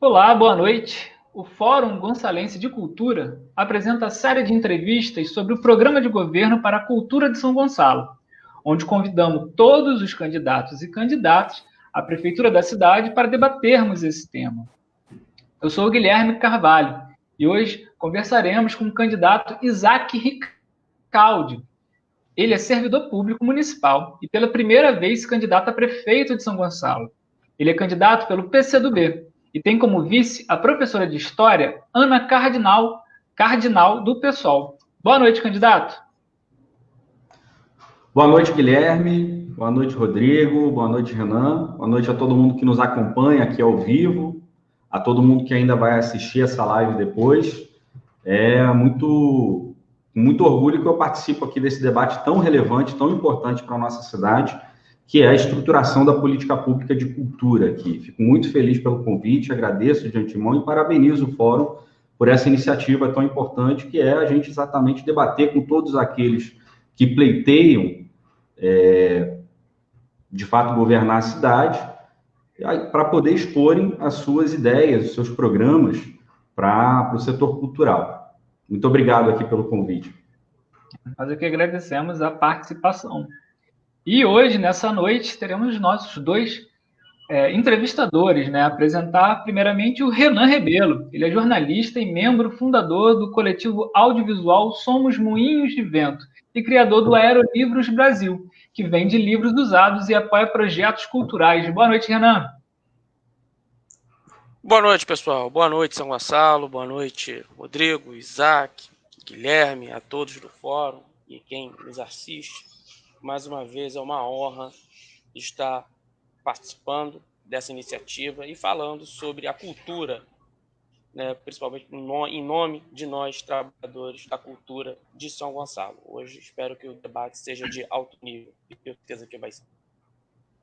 Olá, boa noite. O Fórum Gonçalense de Cultura apresenta a série de entrevistas sobre o Programa de Governo para a Cultura de São Gonçalo, onde convidamos todos os candidatos e candidatas à Prefeitura da cidade para debatermos esse tema. Eu sou o Guilherme Carvalho e hoje conversaremos com o candidato Isaac Ricaldi. Ele é servidor público municipal e pela primeira vez se candidata a prefeito de São Gonçalo. Ele é candidato pelo PCdoB e tem como vice a professora de História, Ana Cardinal do PSOL. Boa noite, candidato. Boa noite, Guilherme. Boa noite, Rodrigo. Boa noite, Renan. Boa noite a todo mundo que nos acompanha aqui ao vivo, a todo mundo que ainda vai assistir essa live depois. É muito orgulho que eu participo aqui desse debate tão relevante, tão importante para a nossa cidade, que é a estruturação da política pública de cultura aqui. Fico muito feliz pelo convite, agradeço de antemão e parabenizo o Fórum por essa iniciativa tão importante, que é a gente exatamente debater com todos aqueles que pleiteiam, de fato, governar a cidade, para poder exporem as suas ideias, os seus programas para o setor cultural. Muito obrigado aqui pelo convite. Nós aqui agradecemos a participação. E hoje, nessa noite, teremos nossos dois entrevistadores, né? Apresentar primeiramente o Renan Rebelo. Ele é jornalista e membro fundador do coletivo audiovisual Somos Moinhos de Vento e criador do Aerolivros Brasil, que vende livros usados e apoia projetos culturais. Boa noite, Renan. Boa noite, pessoal. Boa noite, São Gonçalo. Boa noite, Rodrigo, Isaac, Guilherme, a todos do Fórum e quem nos assiste. Mais uma vez, é uma honra estar participando dessa iniciativa e falando sobre a cultura, né, principalmente em nome de nós, trabalhadores da cultura de São Gonçalo. Hoje, espero que o debate seja de alto nível e tenho certeza que vai ser.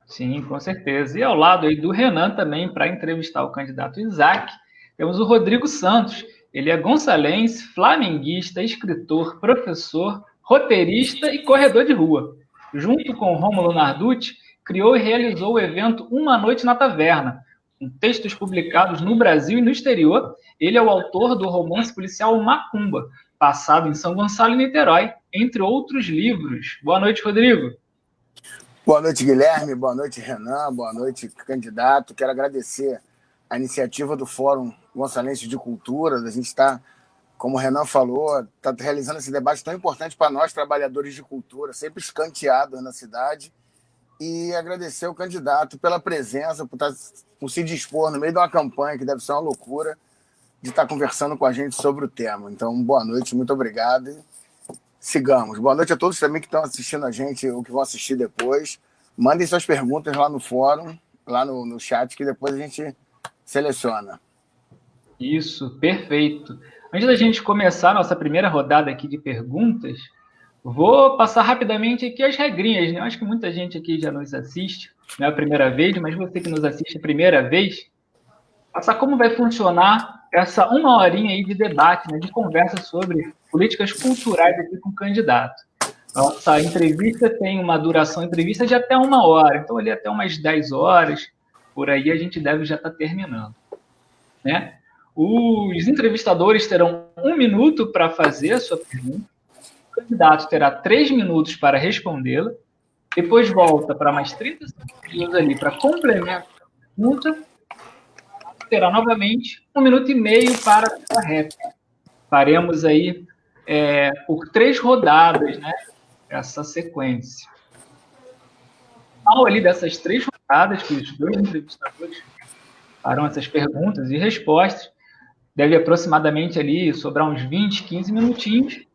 Sim, com certeza. E ao lado aí do Renan também, para entrevistar o candidato Isaac, temos o Rodrigo Santos. Ele é gonçalense, flamenguista, escritor, professor, roteirista e corredor de rua. Junto com Rômulo Narducci, criou e realizou o evento Uma Noite na Taverna. Com textos publicados no Brasil e no exterior, ele é o autor do romance policial Macumba, passado em São Gonçalo e Niterói, entre outros livros. Boa noite, Rodrigo. Boa noite, Guilherme. Boa noite, Renan. Boa noite, candidato. Quero agradecer a iniciativa do Fórum Gonçalense de Cultura. A gente está, como o Renan falou, está realizando esse debate tão importante para nós, trabalhadores de cultura, sempre escanteados na cidade. E agradecer ao candidato pela presença, por se dispor no meio de uma campanha que deve ser uma loucura, de estar conversando com a gente sobre o tema. Então, boa noite, muito obrigado. E sigamos. Boa noite a todos também que estão assistindo a gente ou que vão assistir depois. Mandem suas perguntas lá no fórum, lá no chat, que depois a gente seleciona. Isso, perfeito. Antes da gente começar a nossa primeira rodada aqui de perguntas, vou passar rapidamente aqui as regrinhas, né? Eu acho que muita gente aqui já nos assiste, não é a primeira vez, mas você que nos assiste a primeira vez, passar como vai funcionar essa uma horinha aí de debate, né, de conversa sobre políticas culturais aqui com o candidato. Nossa entrevista tem uma duração entrevista de até 1 hora, então ali até umas 10 horas, por aí a gente deve já estar terminando, né? Os entrevistadores terão 1 minuto para fazer a sua pergunta, o candidato terá 3 minutos para respondê-la, depois volta para mais 30 segundos ali para complementar a pergunta, terá novamente 1 minuto e meio para a réplica. Faremos aí por 3 rodadas, né, essa sequência. Ao ali dessas 3 rodadas, que os 2 entrevistadores farão essas perguntas e respostas, deve aproximadamente ali sobrar uns 20, 15 minutinhos,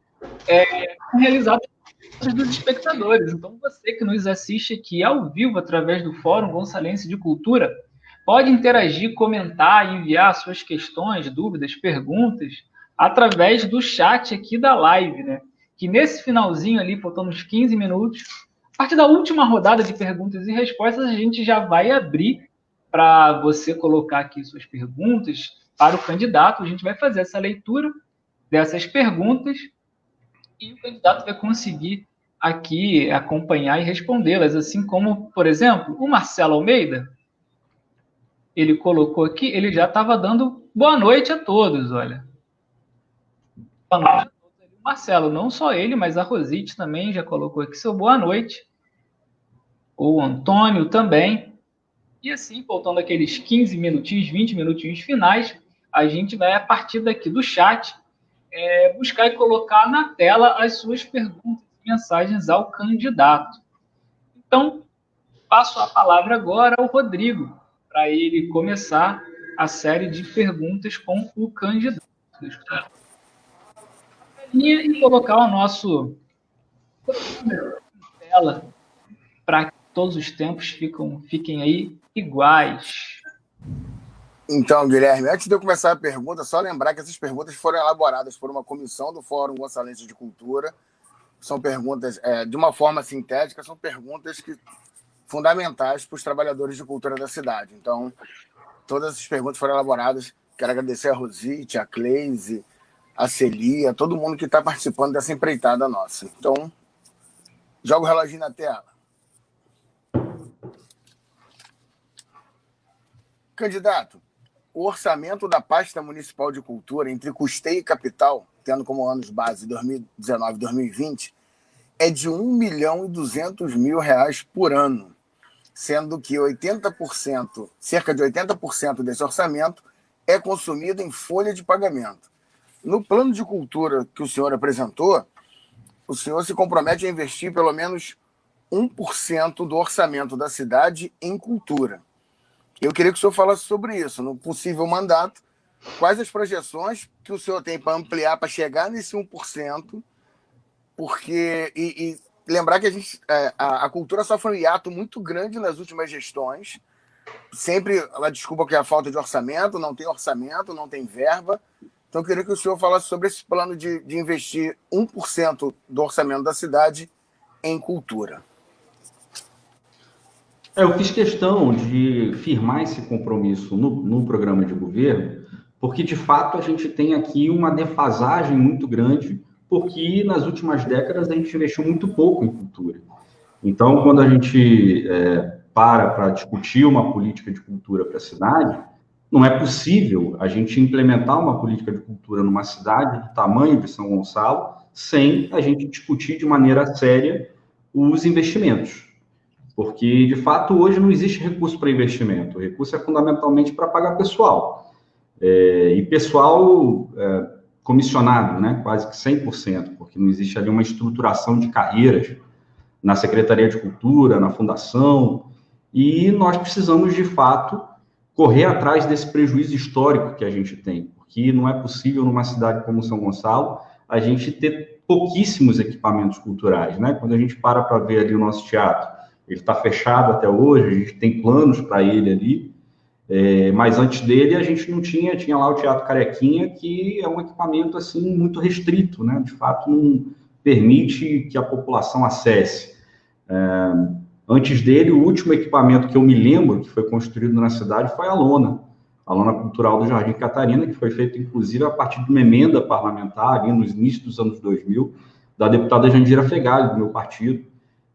realizados dos espectadores. Então, você que nos assiste aqui ao vivo através do Fórum Gonçalense de Cultura, pode interagir, comentar, enviar suas questões, dúvidas, perguntas, através do chat aqui da live, né? Que nesse finalzinho ali, faltando uns 15 minutos, a partir da última rodada de perguntas e respostas, a gente já vai abrir para você colocar aqui suas perguntas para o candidato. A gente vai fazer essa leitura dessas perguntas e o candidato vai conseguir aqui acompanhar e respondê-las, assim como, por exemplo, o Marcelo Almeida. ele colocou aqui, ele já estava dando boa noite a todos, olha. Boa noite a todos. O Marcelo, não só ele, mas a Rosite também já colocou aqui seu boa noite. O Antônio também. E assim, faltando aqueles 15 minutinhos, 20 minutinhos finais, a gente vai, a partir daqui do chat, buscar e colocar na tela as suas perguntas e mensagens ao candidato. Então, passo a palavra agora ao Rodrigo, para ele começar a série de perguntas com o candidato. E colocar o nosso tela para que todos os tempos fiquem aí iguais. Então, Guilherme, antes de eu começar a pergunta, só lembrar que essas perguntas foram elaboradas por uma comissão do Fórum Gonçalense de Cultura. São perguntas, de uma forma sintética, são perguntas fundamentais para os trabalhadores de cultura da cidade. Então, todas essas perguntas foram elaboradas. Quero agradecer a Rosite, a Cleise, a Celia, todo mundo que está participando dessa empreitada nossa. Então, joga o reloginho na tela. Candidato, o orçamento da pasta municipal de cultura entre custeio e capital, tendo como anos base 2019 e 2020, é de R$ 1.200.000 por ano, sendo que 80%, cerca de 80% desse orçamento é consumido em folha de pagamento. No plano de cultura que o senhor apresentou, o senhor se compromete a investir pelo menos 1% do orçamento da cidade em cultura. Eu queria que o senhor falasse sobre isso, no possível mandato, quais as projeções que o senhor tem para ampliar, para chegar nesse 1%, porque, e lembrar que a cultura sofre um hiato muito grande nas últimas gestões, sempre ela desculpa que é a falta de orçamento, não tem verba, então eu queria que o senhor falasse sobre esse plano de investir 1% do orçamento da cidade em cultura. Eu fiz questão de firmar esse compromisso no programa de governo, porque, de fato, a gente tem aqui uma defasagem muito grande, porque nas últimas décadas a gente investiu muito pouco em cultura. Então, quando a gente para discutir uma política de cultura para a cidade, não é possível a gente implementar uma política de cultura numa cidade do tamanho de São Gonçalo sem a gente discutir de maneira séria os investimentos. Porque, de fato, hoje não existe recurso para investimento. O recurso é fundamentalmente para pagar pessoal. E pessoal comissionado, né? Quase que 100%, porque não existe ali uma estruturação de carreiras na Secretaria de Cultura, na Fundação. E nós precisamos, de fato, correr atrás desse prejuízo histórico que a gente tem. Porque não é possível, numa cidade como São Gonçalo, a gente ter pouquíssimos equipamentos culturais, né? Quando a gente para ver ali o nosso teatro, ele está fechado até hoje, a gente tem planos para ele ali, mas antes dele a gente não tinha lá o Teatro Carequinha, que é um equipamento assim muito restrito, né? De fato não permite que a população acesse. Antes dele, o último equipamento que eu me lembro que foi construído na cidade foi a lona cultural do Jardim Catarina, que foi feita inclusive a partir de uma emenda parlamentar ali nos inícios dos anos 2000, da deputada Jandira Fegali, do meu partido.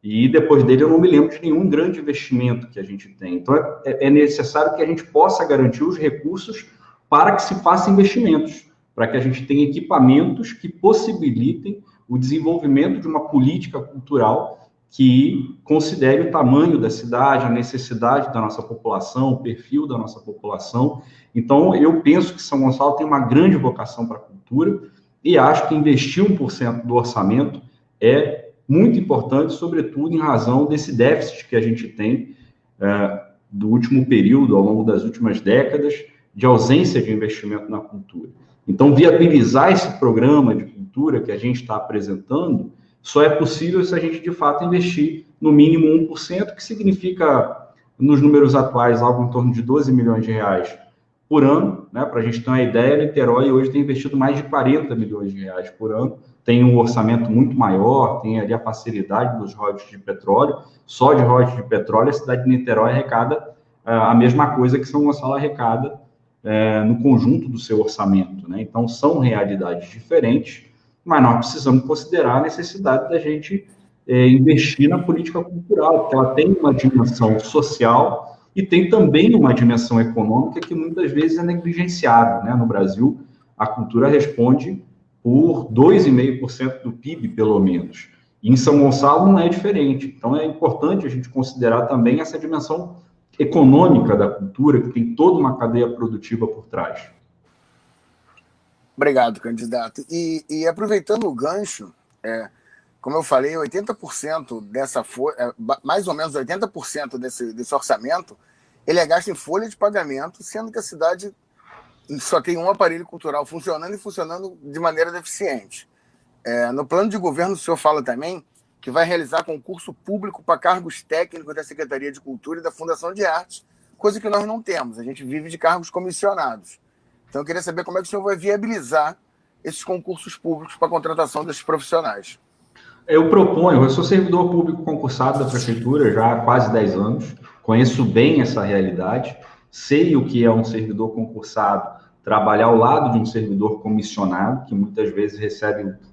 E depois dele eu não me lembro de nenhum grande investimento que a gente tem. Então é necessário que a gente possa garantir os recursos para que se façam investimentos, para que a gente tenha equipamentos que possibilitem o desenvolvimento de uma política cultural que considere o tamanho da cidade, a necessidade da nossa população, o perfil da nossa população. Então eu penso que São Gonçalo tem uma grande vocação para a cultura e acho que investir 1% do orçamento é muito importante, sobretudo em razão desse déficit que a gente tem do último período, ao longo das últimas décadas, de ausência de investimento na cultura. Então, viabilizar esse programa de cultura que a gente está apresentando só é possível se a gente, de fato, investir no mínimo 1%, que significa, nos números atuais, algo em torno de 12 milhões de reais por ano, né? Para a gente ter uma ideia, Niterói hoje tem investido mais de 40 milhões de reais por ano, tem um orçamento muito maior, tem ali a facilidade dos royalties de petróleo. Só de royalties de petróleo, a cidade de Niterói arrecada a mesma coisa que São Gonçalo arrecada no conjunto do seu orçamento, né? Então, são realidades diferentes, mas nós precisamos considerar a necessidade da gente investir na política cultural, porque ela tem uma dimensão social, e tem também uma dimensão econômica que muitas vezes é negligenciada, né? No Brasil, a cultura responde por 2,5% do PIB, pelo menos. E em São Gonçalo não é diferente. Então, é importante a gente considerar também essa dimensão econômica da cultura, que tem toda uma cadeia produtiva por trás. Obrigado, candidato. E aproveitando o gancho, como eu falei, 80% dessa folha, mais ou menos 80% desse orçamento, ele é gasto em folha de pagamento, sendo que a cidade só tem um aparelho cultural funcionando e funcionando de maneira deficiente. No plano de governo, o senhor fala também que vai realizar concurso público para cargos técnicos da Secretaria de Cultura e da Fundação de Artes, coisa que nós não temos. A gente vive de cargos comissionados. Então, eu queria saber como é que o senhor vai viabilizar esses concursos públicos para a contratação desses profissionais. Eu proponho, eu sou servidor público concursado da Prefeitura já há quase 10 anos, conheço bem essa realidade, sei o que é um servidor concursado trabalhar ao lado de um servidor comissionado, que muitas vezes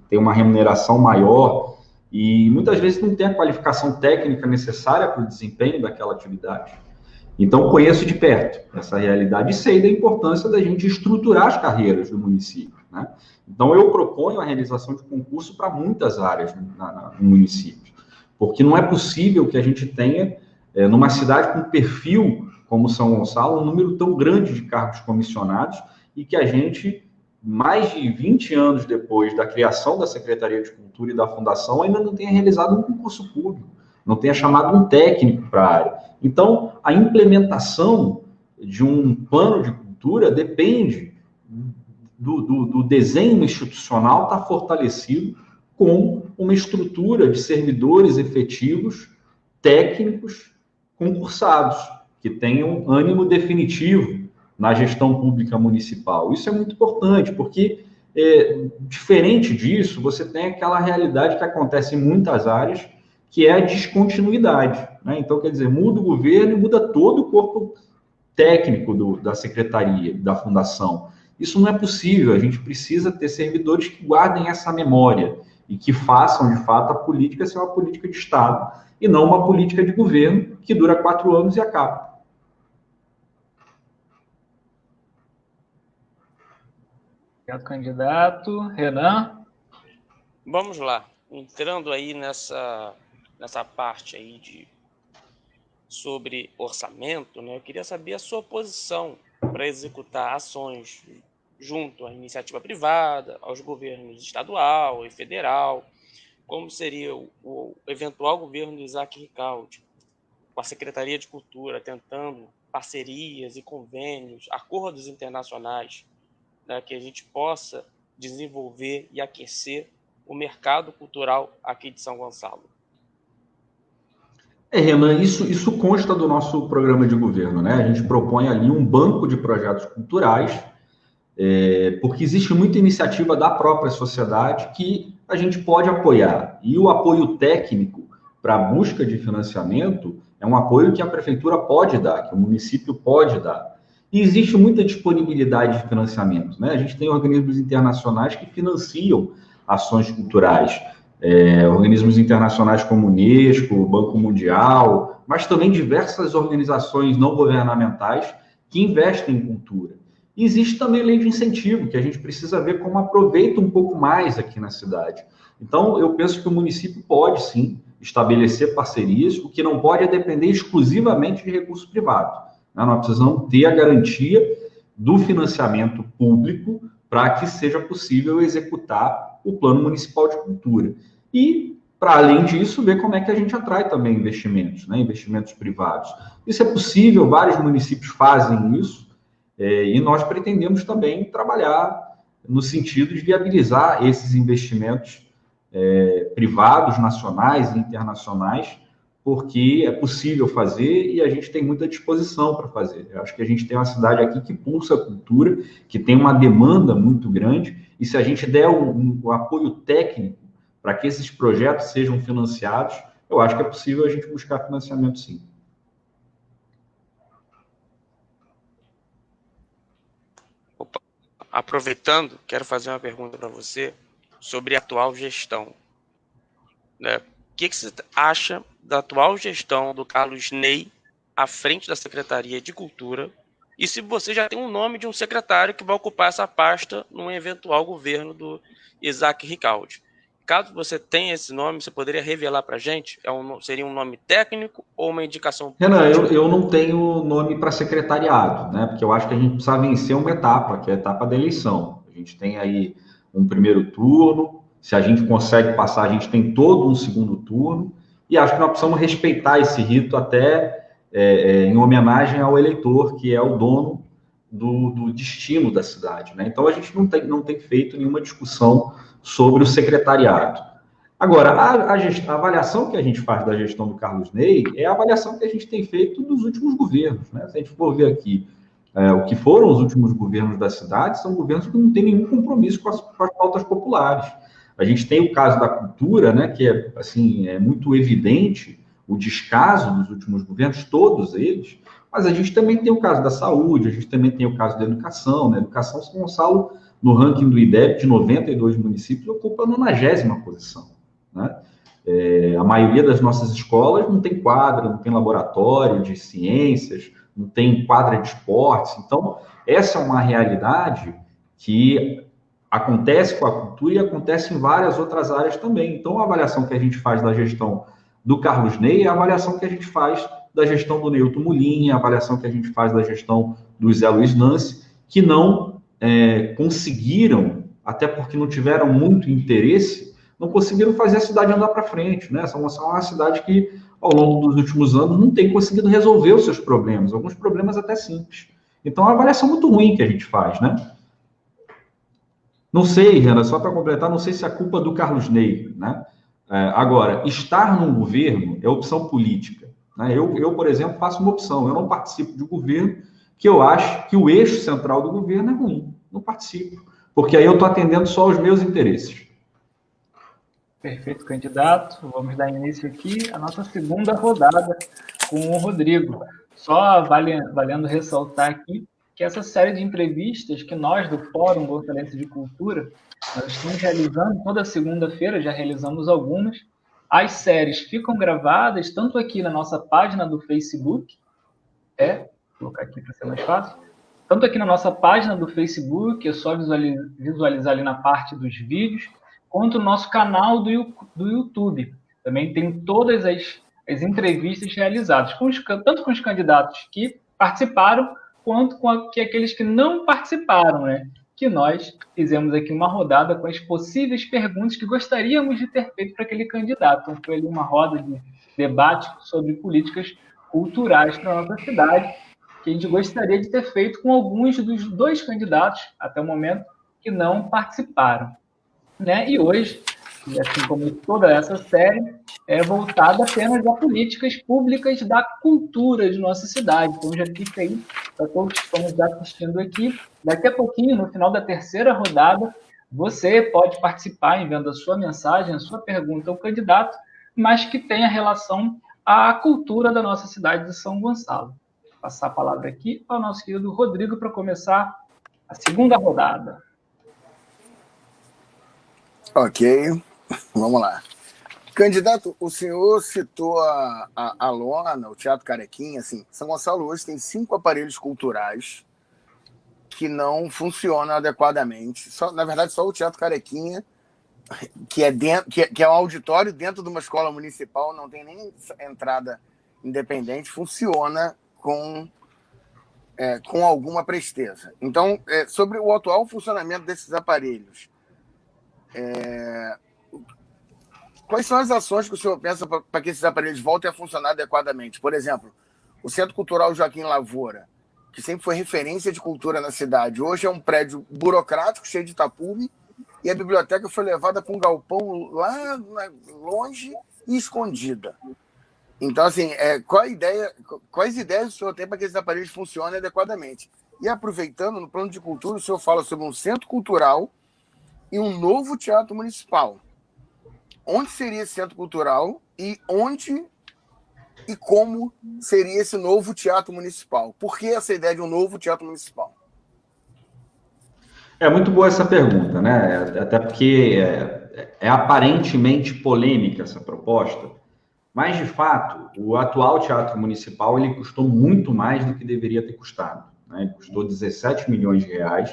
tem uma remuneração maior e muitas vezes não tem a qualificação técnica necessária para o desempenho daquela atividade. Então, conheço de perto essa realidade e sei da importância da gente estruturar as carreiras do município, né? Então, eu proponho a realização de concurso para muitas áreas no município, porque não é possível que a gente tenha, numa cidade com perfil como São Gonçalo, um número tão grande de cargos comissionados e que a gente, mais de 20 anos depois da criação da Secretaria de Cultura e da Fundação, ainda não tenha realizado um concurso público, não tenha chamado um técnico para a área. Então, a implementação de um plano de cultura depende do desenho institucional estar fortalecido com uma estrutura de servidores efetivos, técnicos, concursados, que tenham ânimo definitivo na gestão pública municipal. Isso é muito importante, porque, diferente disso, você tem aquela realidade que acontece em muitas áreas, que é a descontinuidade, né? Então, quer dizer, muda o governo e muda todo o corpo técnico da secretaria, da fundação. Isso não é possível, a gente precisa ter servidores que guardem essa memória e que façam, de fato, a política ser uma política de Estado e não uma política de governo que dura 4 anos e acaba. Obrigado, candidato. Renan? Vamos lá. Entrando aí nessa parte aí sobre orçamento, né? Eu queria saber a sua posição para executar ações junto à iniciativa privada, aos governos estadual e federal, como seria o eventual governo do Isaac Ricaldi, com a Secretaria de Cultura, tentando parcerias e convênios, acordos internacionais, né, que a gente possa desenvolver e aquecer o mercado cultural aqui de São Gonçalo. Renan, isso consta do nosso programa de governo, né? A gente propõe ali um banco de projetos culturais, porque existe muita iniciativa da própria sociedade que a gente pode apoiar. E o apoio técnico para a busca de financiamento é um apoio que a prefeitura pode dar, que o município pode dar. E existe muita disponibilidade de financiamento, né? A gente tem organismos internacionais que financiam ações culturais, organismos internacionais como o Unesco, o Banco Mundial, mas também diversas organizações não governamentais que investem em cultura. E existe também lei de incentivo, que a gente precisa ver como aproveita um pouco mais aqui na cidade. Então, eu penso que o município pode, sim, estabelecer parcerias, o que não pode é depender exclusivamente de recurso privado. Nós precisamos ter a garantia do financiamento público para que seja possível executar o Plano Municipal de Cultura. E, para além disso, ver como é que a gente atrai também investimentos, né? Investimentos privados. Isso é possível, vários municípios fazem isso, e nós pretendemos também trabalhar no sentido de viabilizar esses investimentos privados, nacionais e internacionais, porque é possível fazer e a gente tem muita disposição para fazer. Eu acho que a gente tem uma cidade aqui que pulsa a cultura, que tem uma demanda muito grande, e se a gente der um apoio técnico para que esses projetos sejam financiados, eu acho que é possível a gente buscar financiamento, sim. Opa. Aproveitando, quero fazer uma pergunta para você sobre a atual gestão, né? O que você acha da atual gestão do Carlos Ney à frente da Secretaria de Cultura e se você já tem um nome de um secretário que vai ocupar essa pasta num eventual governo do Isaac Ricaldi. Caso você tenha esse nome, você poderia revelar para a gente? Seria um nome técnico ou uma indicação política? Renan, eu não tenho nome para secretariado, né? Porque eu acho que a gente precisa vencer uma etapa, que é a etapa da eleição. A gente tem aí um primeiro turno, se a gente consegue passar, a gente tem todo um segundo turno, e acho que nós precisamos respeitar esse rito até em homenagem ao eleitor, que é o dono do destino da cidade, né? Então, a gente não tem feito nenhuma discussão sobre o secretariado. Agora, a avaliação que a gente faz da gestão do Carlos Ney é a avaliação que a gente tem feito dos últimos governos, né? Se a gente for ver aqui o que foram os últimos governos da cidade, são governos que não têm nenhum compromisso com as pautas populares. A gente tem o caso da cultura, né, que é muito evidente o descaso dos últimos governos, todos eles, mas a gente também tem o caso da saúde, a gente também tem o caso da educação, né? A educação, São Gonçalo, no ranking do IDEB, de 92 municípios, ocupa a 90ª posição, né? A maioria das nossas escolas não tem quadra, não tem laboratório de ciências, não tem quadra de esportes. Então, essa é uma realidade que acontece com a cultura e acontece em várias outras áreas também. Então, a avaliação que a gente faz da gestão do Carlos Ney é a avaliação que a gente faz da gestão do Neilton Mulinha, a avaliação que a gente faz da gestão do Zé Luiz Nance, que não conseguiram, até porque não tiveram muito interesse, não conseguiram fazer a cidade andar para frente, né? São uma cidade que, ao longo dos últimos anos, não tem conseguido resolver os seus problemas, alguns problemas até simples. Então, é uma avaliação muito ruim que a gente faz, né? Não sei, Renan, só para completar, não sei se é a culpa do Carlos Ney, né? Agora, estar num governo é opção política, né? Eu, por exemplo, faço uma opção, eu não participo de um governo que eu acho que o eixo central do governo é ruim, não participo, porque aí eu estou atendendo só aos meus interesses. Perfeito, candidato. Vamos dar início aqui à nossa segunda rodada com o Rodrigo. Só valendo ressaltar aqui que essa série de entrevistas que nós do Fórum Gonçalense de Cultura, nós estamos realizando toda segunda-feira, já realizamos algumas. As séries ficam gravadas tanto aqui na nossa página do Facebook, vou colocar aqui para ser mais fácil, tanto aqui na nossa página do Facebook, é só visualizar ali na parte dos vídeos, quanto no nosso canal do YouTube. Também tem todas as entrevistas realizadas, tanto com os candidatos que participaram, quanto com aqueles que não participaram, né? Que nós fizemos aqui uma rodada com as possíveis perguntas que gostaríamos de ter feito para aquele candidato. Então, foi ali uma roda de debate sobre políticas culturais para a nossa cidade, que a gente gostaria de ter feito com alguns dos dois candidatos, até o momento, que não participaram, né? E hoje, assim como toda essa série, é voltada apenas a políticas públicas da cultura de nossa cidade. Então, já fica aí para todos que estão nos assistindo aqui. Daqui a pouquinho, no final da terceira rodada, você pode participar enviando a sua mensagem, a sua pergunta ao candidato, mas que tenha relação à cultura da nossa cidade de São Gonçalo. Vou passar a palavra aqui ao nosso querido Rodrigo para começar a segunda rodada. Ok, vamos lá. Candidato, o senhor citou a Lona, o Teatro Carequinha. Assim, São Gonçalo hoje tem 5 aparelhos culturais que não funcionam adequadamente. Na verdade, só o Teatro Carequinha, que é um auditório dentro de uma escola municipal, não tem nem entrada independente, funciona com alguma presteza. Então, sobre o atual funcionamento desses aparelhos, quais são as ações que o senhor pensa para que esses aparelhos voltem a funcionar adequadamente? Por exemplo, o Centro Cultural Joaquim Lavoura, que sempre foi referência de cultura na cidade, hoje é um prédio burocrático, cheio de tapume, e a biblioteca foi levada para um galpão lá longe e escondida. Então, assim, quais ideias o senhor tem para que esses aparelhos funcionem adequadamente? E aproveitando, no plano de cultura, o senhor fala sobre um centro cultural e um novo teatro municipal. Onde seria esse centro cultural e onde e como seria esse novo teatro municipal? Por que essa ideia de um novo teatro municipal? É muito boa essa pergunta, né? Até porque é aparentemente polêmica essa proposta, Mas, de fato, o atual Teatro Municipal ele custou muito mais do que deveria ter custado, né? Ele custou 17 milhões de reais,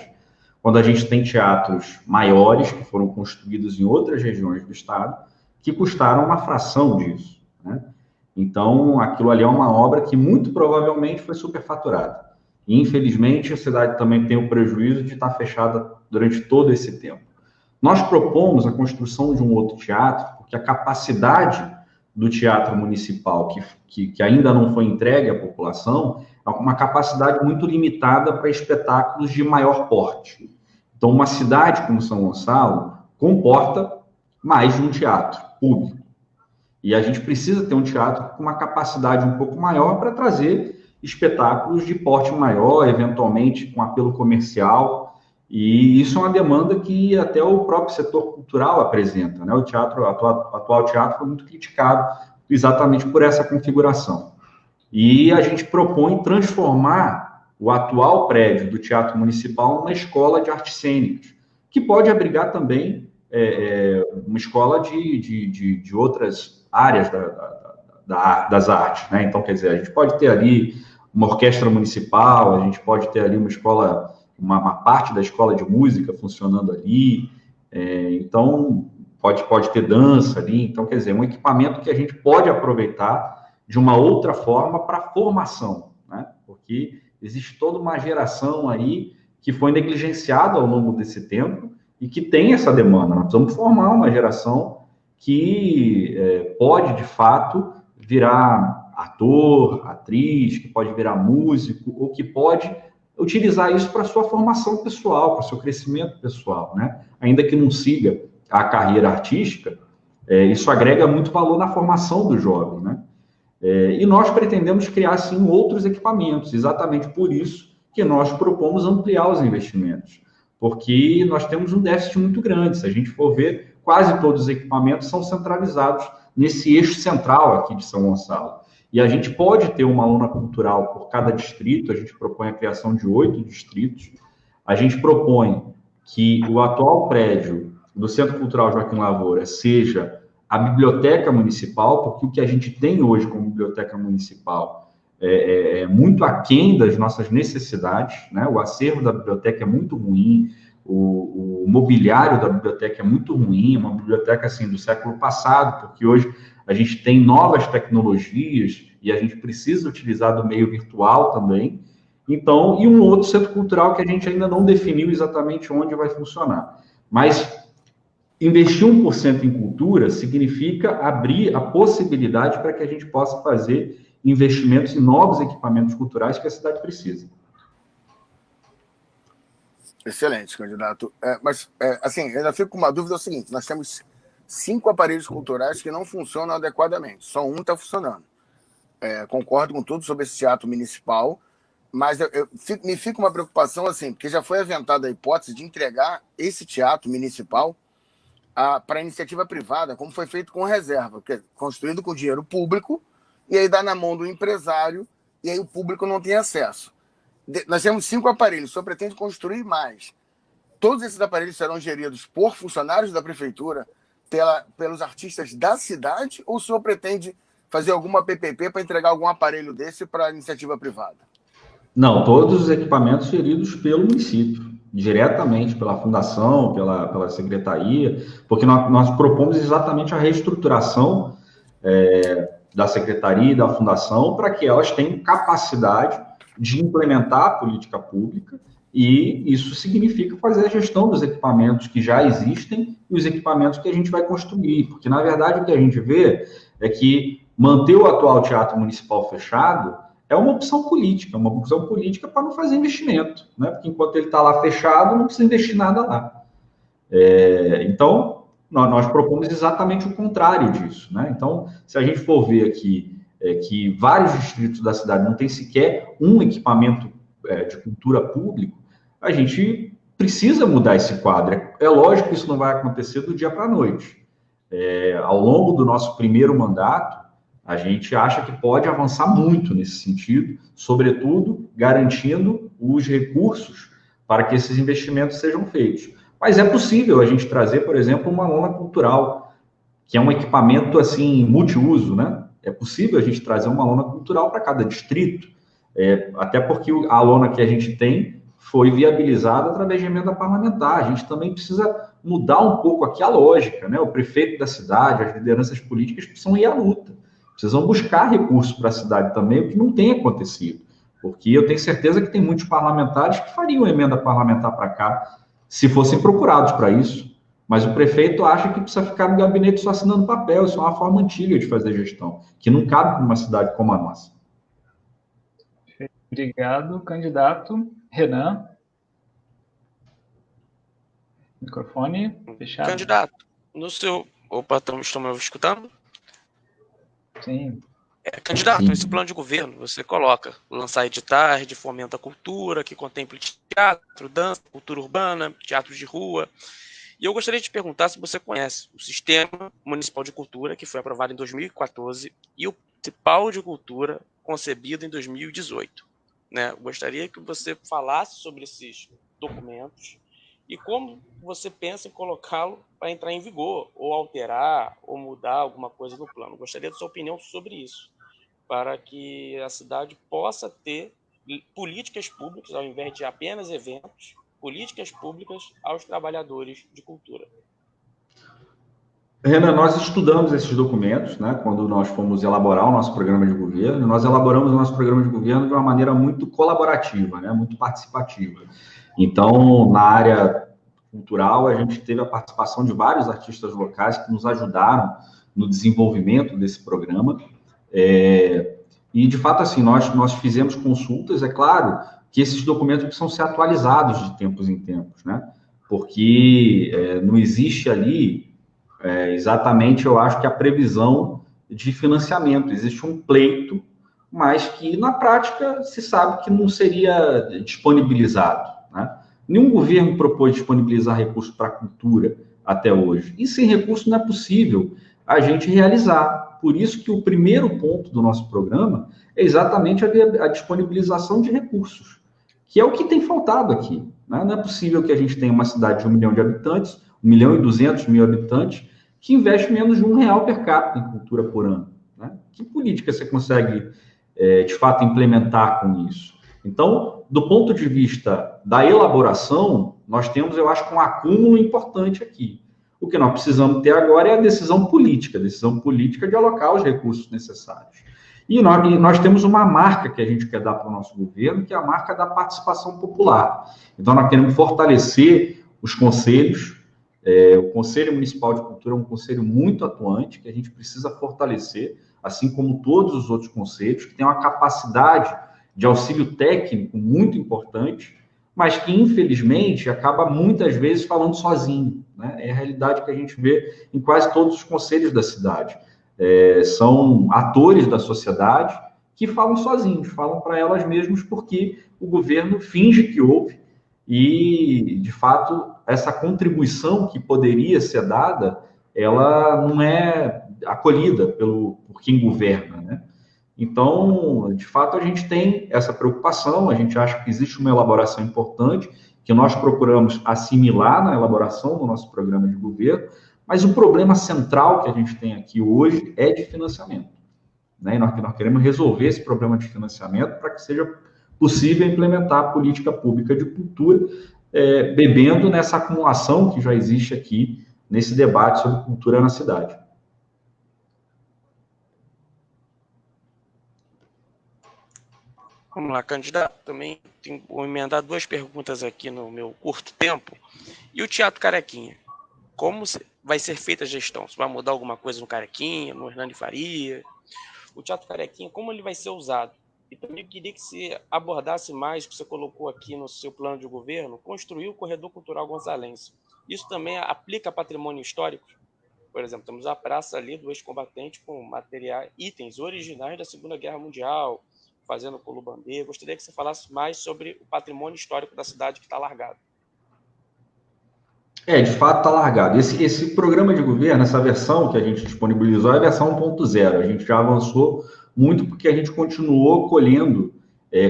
quando a gente tem teatros maiores, que foram construídos em outras regiões do estado, que custaram uma fração disso, né? Então, aquilo ali é uma obra que muito provavelmente foi superfaturada. E, infelizmente, a cidade também tem o prejuízo de estar fechada durante todo esse tempo. Nós propomos a construção de um outro teatro, porque a capacidade do Teatro Municipal, que ainda não foi entregue à população, é uma capacidade muito limitada para espetáculos de maior porte. Então, uma cidade como São Gonçalo comporta mais de um teatro público. E a gente precisa ter um teatro com uma capacidade um pouco maior para trazer espetáculos de porte maior, eventualmente com apelo comercial. E isso é uma demanda que até o próprio setor cultural apresenta, né? O atual teatro foi muito criticado exatamente por essa configuração. E a gente propõe transformar o atual prédio do Teatro Municipal numa escola de artes cênicas, que pode abrigar também uma escola de outras áreas das artes, né? Então, quer dizer, a gente pode ter ali uma orquestra municipal, a gente pode ter ali uma escola, uma parte da escola de música funcionando ali, então pode ter dança ali, então, quer dizer, um equipamento que a gente pode aproveitar de uma outra forma para formação, né? Porque existe toda uma geração aí que foi negligenciada ao longo desse tempo e que tem essa demanda. Nós precisamos formar uma geração que pode, de fato, virar ator, atriz, que pode virar músico, ou que pode utilizar isso para sua formação pessoal, para seu crescimento pessoal, né? Ainda que não siga a carreira artística, isso agrega muito valor na formação do jovem, né? E nós pretendemos criar, sim, outros equipamentos, exatamente por isso que nós propomos ampliar os investimentos, porque nós temos um déficit muito grande. Se a gente for ver, quase todos os equipamentos são centralizados nesse eixo central aqui de São Gonçalo. E a gente pode ter uma lona cultural por cada distrito, a gente propõe a criação de 8 distritos, a gente propõe que o atual prédio do Centro Cultural Joaquim Lavoura seja a biblioteca municipal, porque o que a gente tem hoje como biblioteca municipal é muito aquém das nossas necessidades, né? O acervo da biblioteca é muito ruim, o mobiliário da biblioteca é muito ruim, uma biblioteca assim do século passado, porque hoje a gente tem novas tecnologias e a gente precisa utilizar do meio virtual também. Então, e um outro centro cultural que a gente ainda não definiu exatamente onde vai funcionar. Mas investir 1% em cultura significa abrir a possibilidade para que a gente possa fazer investimentos em novos equipamentos culturais que a cidade precisa. Excelente, candidato. Mas, assim, eu ainda fico com uma dúvida, é o seguinte: nós temos 5 aparelhos culturais que não funcionam adequadamente, só um está funcionando. Concordo com tudo sobre esse teatro municipal, mas me fica uma preocupação, assim, porque já foi aventada a hipótese de entregar esse teatro municipal para a iniciativa privada, como foi feito com reserva, que é construído com dinheiro público, e aí dá na mão do empresário, e aí o público não tem acesso. Nós temos 5 aparelhos, só pretende construir mais. Todos esses aparelhos serão geridos por funcionários da prefeitura, pelos artistas da cidade, ou o senhor pretende fazer alguma PPP para entregar algum aparelho desse para a iniciativa privada? Não, todos os equipamentos geridos pelo município, diretamente pela fundação, pela secretaria, porque nós propomos exatamente a reestruturação da secretaria e da fundação para que elas tenham capacidade de implementar a política pública, e isso significa fazer a gestão dos equipamentos que já existem e os equipamentos que a gente vai construir, porque, na verdade, o que a gente vê é que manter o atual teatro municipal fechado é uma opção política para não fazer investimento, né? Porque enquanto ele está lá fechado, não precisa investir nada lá. Então, nós propomos exatamente o contrário disso, né? Então, se a gente for ver aqui que vários distritos da cidade não tem sequer um equipamento de cultura público, a gente precisa mudar esse quadro. É lógico que isso não vai acontecer do dia para a noite. Ao longo do nosso primeiro mandato, a gente acha que pode avançar muito nesse sentido, sobretudo garantindo os recursos para que esses investimentos sejam feitos. Mas é possível a gente trazer, por exemplo, uma lona cultural, que é um equipamento assim multiuso, né? É possível a gente trazer uma lona cultural para cada distrito, até porque a lona que a gente tem foi viabilizada através de emenda parlamentar. A gente também precisa mudar um pouco aqui a lógica, né? O prefeito da cidade, as lideranças políticas precisam ir à luta, precisam buscar recursos para a cidade também, o que não tem acontecido, porque eu tenho certeza que tem muitos parlamentares que fariam emenda parlamentar para cá, se fossem procurados para isso, mas o prefeito acha que precisa ficar no gabinete só assinando papel. Isso é uma forma antiga de fazer gestão, que não cabe numa cidade como a nossa. Obrigado, candidato. Renan. Microfone fechado. Candidato, no seu... Opa, estão me escutando? Sim. Candidato, nesse plano de governo, você coloca lançar editais de fomento à cultura, que contemple teatro, dança, cultura urbana, teatro de rua. E eu gostaria de te perguntar se você conhece o Sistema Municipal de Cultura, que foi aprovado em 2014, e o Municipal de Cultura, concebido em 2018. Né? Eu gostaria que você falasse sobre esses documentos e como você pensa em colocá-lo para entrar em vigor, ou alterar, ou mudar alguma coisa no plano. Eu gostaria da sua opinião sobre isso, para que a cidade possa ter políticas públicas, ao invés de apenas eventos, políticas públicas aos trabalhadores de cultura. Renan, nós estudamos esses documentos, né, quando nós fomos elaborar o nosso programa de governo. Nós elaboramos o nosso programa de governo de uma maneira muito colaborativa, né, muito participativa. Então, na área cultural, a gente teve a participação de vários artistas locais que nos ajudaram no desenvolvimento desse programa. E, de fato, assim, nós fizemos consultas. É claro que esses documentos precisam ser atualizados de tempos em tempos, né? Porque não existe ali exatamente, eu acho que a previsão de financiamento. Existe um pleito, mas que na prática se sabe que não seria disponibilizado, né? Nenhum governo propôs disponibilizar recursos para a cultura até hoje. E sem recurso não é possível a gente realizar. Por isso que o primeiro ponto do nosso programa é exatamente a disponibilização de recursos, que é o que tem faltado aqui, né? Não é possível que a gente tenha uma cidade de 1 milhão de habitantes, 1.200.000 habitantes, que investe menos de R$1 per capita em cultura por ano, né? Que política você consegue, de fato, implementar com isso? Então, do ponto de vista da elaboração, nós temos, eu acho, um acúmulo importante aqui. O que nós precisamos ter agora é a decisão política de alocar os recursos necessários. E nós temos uma marca que a gente quer dar para o nosso governo, que é a marca da participação popular. Então, nós queremos fortalecer os conselhos. O Conselho Municipal de Cultura é um conselho muito atuante, que a gente precisa fortalecer, assim como todos os outros conselhos, que têm uma capacidade de auxílio técnico muito importante, mas que, infelizmente, acaba muitas vezes falando sozinho, né? É a realidade que a gente vê em quase todos os conselhos da cidade. São atores da sociedade que falam sozinhos, falam para elas mesmas, porque o governo finge que ouve e, de fato, essa contribuição que poderia ser dada, ela não é acolhida por quem governa, né? Então, de fato, a gente tem essa preocupação, a gente acha que existe uma elaboração importante, que nós procuramos assimilar na elaboração do nosso programa de governo, mas o problema central que a gente tem aqui hoje é de financiamento, né? E nós queremos resolver esse problema de financiamento para que seja possível implementar a política pública de cultura, bebendo nessa acumulação que já existe aqui nesse debate sobre cultura na cidade. Vamos lá, candidato. Também vou emendar 2 perguntas aqui no meu curto tempo. E o Teatro Carequinha? Como vai ser feita a gestão? Você vai mudar alguma coisa no Carequinha, no Hernani Faria? O Teatro Carequinha, como ele vai ser usado? E também eu queria que você abordasse mais, que você colocou aqui no seu plano de governo, construir o Corredor Cultural Gonçalense. Isso também aplica a patrimônio histórico? Por exemplo, temos a praça ali do ex-combatente com materiais, itens originais da Segunda Guerra Mundial, fazendo Colubambê. Gostaria que você falasse mais sobre o patrimônio histórico da cidade que está largado. De fato está largado. Esse programa de governo, essa versão que a gente disponibilizou é a versão 1.0. A gente já avançou muito porque a gente continuou colhendo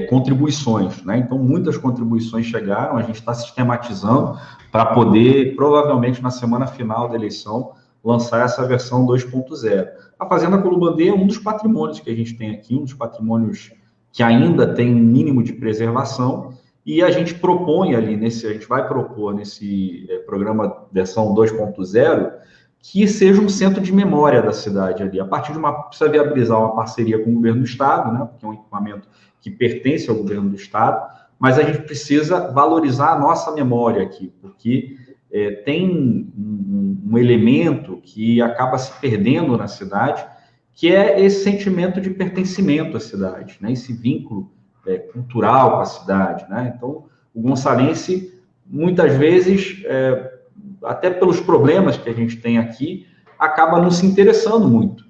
contribuições, né? Então, muitas contribuições chegaram, a gente está sistematizando para poder, provavelmente, na semana final da eleição, lançar essa versão 2.0. A Fazenda Columbandeia é um dos patrimônios que a gente tem aqui, um dos patrimônios que ainda tem um mínimo de preservação, e a gente propõe ali, a gente vai propor nesse programa versão 2.0, que seja um centro de memória da cidade ali, a partir de precisa viabilizar uma parceria com o governo do estado, né, porque é um equipamento que pertence ao governo do estado, mas a gente precisa valorizar a nossa memória aqui, porque tem um elemento que acaba se perdendo na cidade, que é esse sentimento de pertencimento à cidade, né, esse vínculo cultural com a cidade, né? Então, o gonçalense, muitas vezes, até pelos problemas que a gente tem aqui, acaba não se interessando muito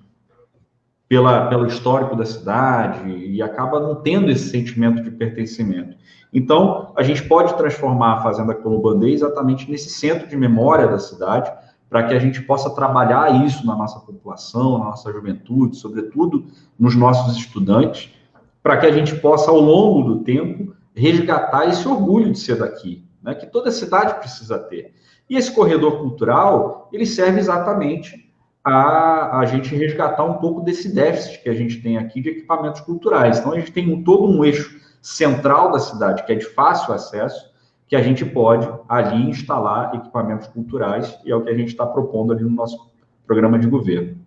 pelo histórico da cidade e acaba não tendo esse sentimento de pertencimento. Então, a gente pode transformar a Fazenda Columbandeia exatamente nesse centro de memória da cidade, para que a gente possa trabalhar isso na nossa população, na nossa juventude, sobretudo nos nossos estudantes, para que a gente possa, ao longo do tempo, resgatar esse orgulho de ser daqui, né, que toda cidade precisa ter. E esse corredor cultural, ele serve exatamente a gente resgatar um pouco desse déficit que a gente tem aqui de equipamentos culturais. Então, a gente tem todo um eixo central da cidade, que é de fácil acesso, que a gente pode ali instalar equipamentos culturais, e é o que a gente está propondo ali no nosso programa de governo.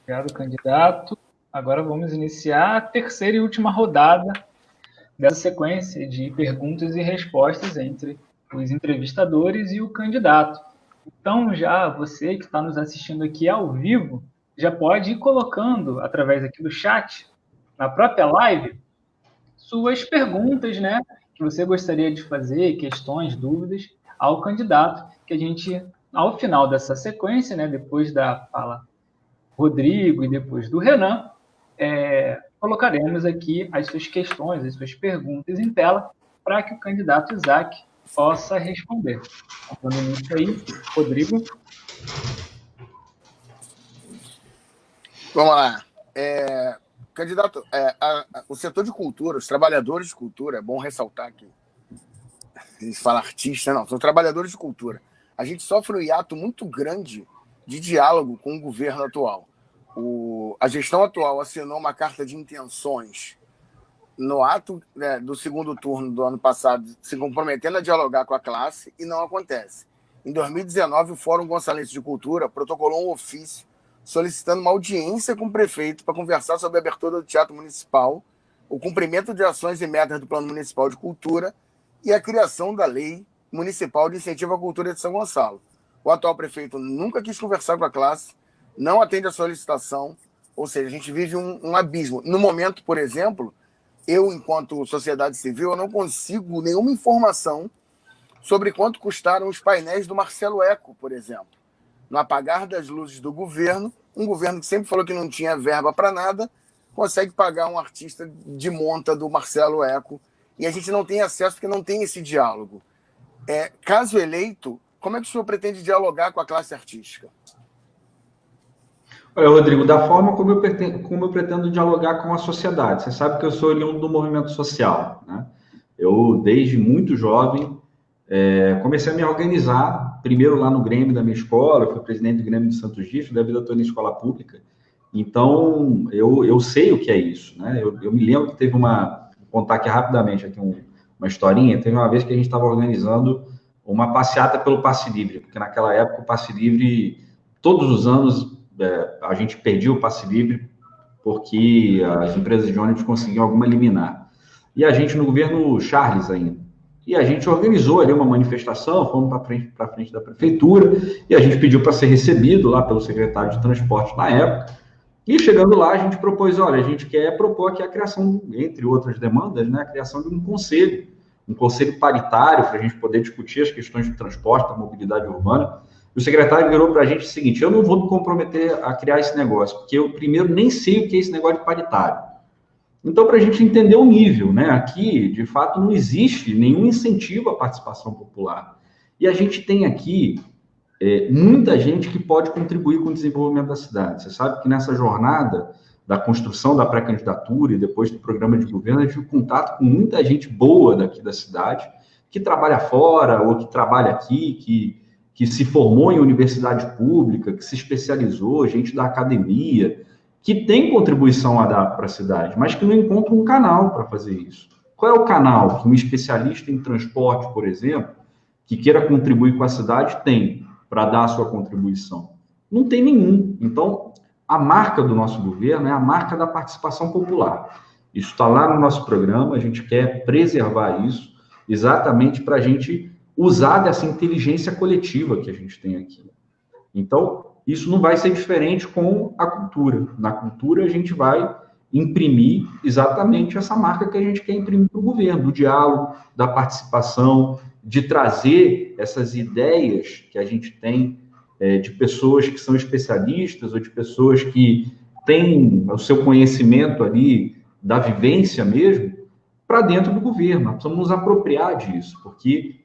Obrigado, candidato. Agora vamos iniciar a terceira e última rodada dessa sequência de perguntas e respostas entre os entrevistadores e o candidato. Então, já você que está nos assistindo aqui ao vivo, já pode ir colocando, através aqui do chat, na própria live, suas perguntas, né, que você gostaria de fazer, questões, dúvidas, ao candidato, que a gente, ao final dessa sequência, né, depois da fala Rodrigo e depois do Renan, colocaremos aqui as suas questões, as suas perguntas em tela, para que o candidato Isaac possa responder. Dando início aí, Rodrigo. Vamos lá. Candidato, o setor de cultura, os trabalhadores de cultura, é bom ressaltar que a gente fala artista, não, são trabalhadores de cultura. A gente sofre um hiato muito grande de diálogo com o governo atual. A gestão atual assinou uma carta de intenções no ato do segundo turno do ano passado, se comprometendo a dialogar com a classe, e não acontece. Em 2019, o Fórum Gonçalense de Cultura protocolou um ofício solicitando uma audiência com o prefeito para conversar sobre a abertura do Teatro Municipal, o cumprimento de ações e metas do Plano Municipal de Cultura e a criação da Lei Municipal de Incentivo à Cultura de São Gonçalo. O atual prefeito nunca quis conversar com a classe, não atende a solicitação, ou seja, a gente vive um abismo. No momento, por exemplo, eu, enquanto sociedade civil, eu não consigo nenhuma informação sobre quanto custaram os painéis do Marcelo Eco, por exemplo. No apagar das luzes do governo, um governo que sempre falou que não tinha verba para nada, consegue pagar um artista de monta do Marcelo Eco, e a gente não tem acesso porque não tem esse diálogo. Caso eleito, como é que o senhor pretende dialogar com a classe artística? Olha, Rodrigo, da forma como eu pretendo dialogar com a sociedade. Você sabe que eu sou oriundo do movimento social, né? Eu, desde muito jovem, comecei a me organizar, primeiro lá no Grêmio da minha escola, eu fui presidente do Grêmio de Santos Dias, da vida toda na escola pública. Então, eu sei o que é isso, né? Eu me lembro que teve vou contar aqui rapidamente aqui uma historinha, teve uma vez que a gente estava organizando uma passeata pelo Passe Livre, porque naquela época o Passe Livre, todos os anos, a gente perdia o Passe Livre porque as empresas de ônibus conseguiam alguma liminar. E a gente, no governo Charles ainda, e a gente organizou ali uma manifestação, fomos para frente da prefeitura, e a gente pediu para ser recebido lá pelo secretário de transporte na época, e chegando lá a gente propôs, olha, a gente quer propor aqui a criação, entre outras demandas, né, a criação de um conselho paritário para a gente poder discutir as questões de transporte, da mobilidade urbana. O secretário virou para a gente o seguinte: eu não vou me comprometer a criar esse negócio, porque eu, primeiro, nem sei o que é esse negócio de paritário. Então, para a gente entender o nível, né? Aqui, de fato, não existe nenhum incentivo à participação popular. E a gente tem aqui muita gente que pode contribuir com o desenvolvimento da cidade. Você sabe que nessa jornada da construção da pré-candidatura e depois do programa de governo, a gente tive contato com muita gente boa daqui da cidade, que trabalha fora ou que trabalha aqui, que que se formou em universidade pública, que se especializou, gente da academia, que tem contribuição a dar para a cidade, mas que não encontra um canal para fazer isso. Qual é o canal que um especialista em transporte, por exemplo, que queira contribuir com a cidade, tem para dar a sua contribuição? Não tem nenhum. Então, a marca do nosso governo é a marca da participação popular. Isso está lá no nosso programa, a gente quer preservar isso, exatamente para a gente usar dessa inteligência coletiva que a gente tem aqui. Então, isso não vai ser diferente com a cultura. Na cultura, a gente vai imprimir exatamente essa marca que a gente quer imprimir para o governo, do diálogo, da participação, de trazer essas ideias que a gente tem de pessoas que são especialistas ou de pessoas que têm o seu conhecimento ali da vivência mesmo para dentro do governo. Nós precisamos nos apropriar disso, porque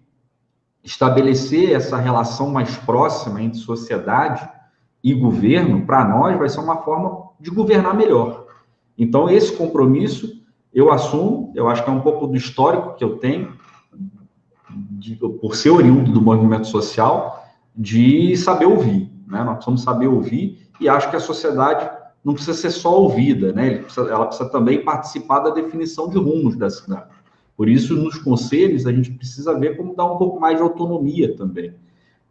estabelecer essa relação mais próxima entre sociedade e governo, para nós, vai ser uma forma de governar melhor. Então, esse compromisso eu assumo, eu acho que é um pouco do histórico que eu tenho, por ser oriundo do movimento social, de saber ouvir, né? Nós precisamos saber ouvir, e acho que a sociedade não precisa ser só ouvida, né? Ela precisa também participar da definição de rumos da cidade. Por isso, nos conselhos, a gente precisa ver como dar um pouco mais de autonomia também.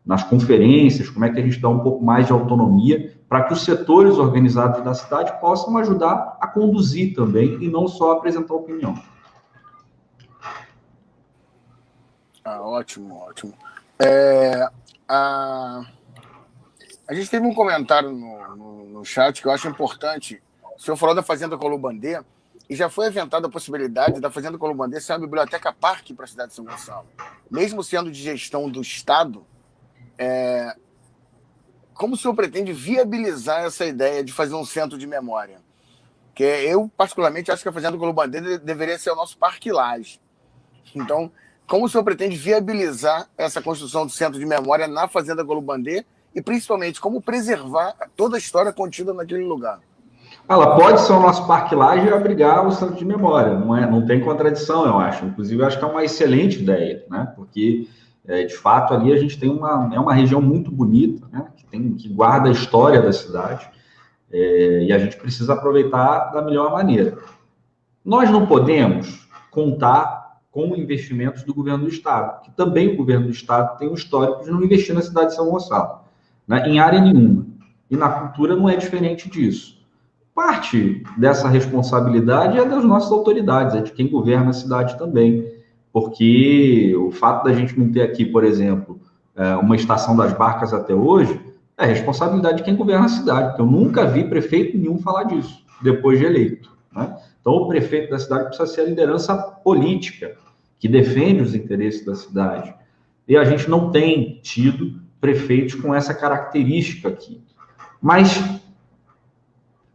Nas conferências, como é que a gente dá um pouco mais de autonomia para que os setores organizados da cidade possam ajudar a conduzir também e não só apresentar opinião. Ótimo, ótimo. A gente teve um comentário no chat que eu acho importante. O senhor falou da Fazenda Colubandê, e já foi aventada a possibilidade da Fazenda Colubandê ser uma biblioteca parque para a cidade de São Gonçalo. Mesmo sendo de gestão do Estado, como o senhor pretende viabilizar essa ideia de fazer um centro de memória? Porque eu, particularmente, acho que a Fazenda Colubandê deveria ser o nosso Parque Lage. Então, como o senhor pretende viabilizar essa construção do centro de memória na Fazenda Colubandê e, principalmente, como preservar toda a história contida naquele lugar? Ela pode ser o nosso Parque Lage e abrigar o centro de memória, não tem contradição, eu acho. Inclusive, eu acho que é uma excelente ideia, né? Porque, de fato, ali a gente tem uma região muito bonita, né? Que guarda a história da cidade, e a gente precisa aproveitar da melhor maneira. Nós não podemos contar com investimentos do governo do Estado, que também o governo do Estado tem um histórico de não investir na cidade de São Gonçalo, né? Em área nenhuma. E na cultura não é diferente disso. Parte dessa responsabilidade é das nossas autoridades, é de quem governa a cidade também, porque o fato da gente não ter aqui, por exemplo, uma estação das barcas até hoje, é responsabilidade de quem governa a cidade, porque eu nunca vi prefeito nenhum falar disso, depois de eleito, né? Então, o prefeito da cidade precisa ser a liderança política, que defende os interesses da cidade, e a gente não tem tido prefeitos com essa característica aqui. Mas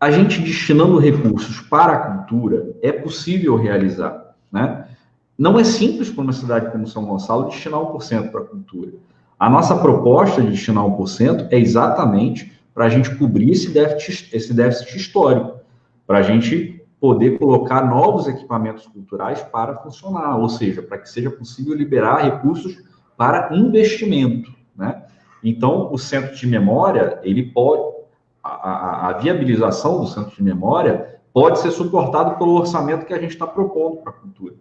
a gente destinando recursos para a cultura é possível realizar, né? Não é simples para uma cidade como São Gonçalo destinar 1% para a cultura. A nossa proposta de destinar 1% é exatamente para a gente cobrir esse déficit histórico, para a gente poder colocar novos equipamentos culturais para funcionar, ou seja, para que seja possível liberar recursos para investimento, né? Então, o centro de memória, ele pode... A viabilização do centro de memória pode ser suportado pelo orçamento que a gente está propondo para a cultura.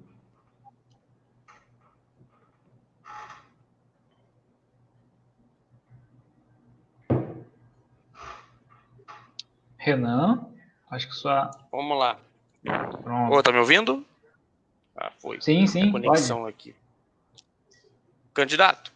Renan, acho que sua... Vamos lá. Pronto. Ô, tá me ouvindo? Foi. Sim, A conexão pode. aqui. Candidato,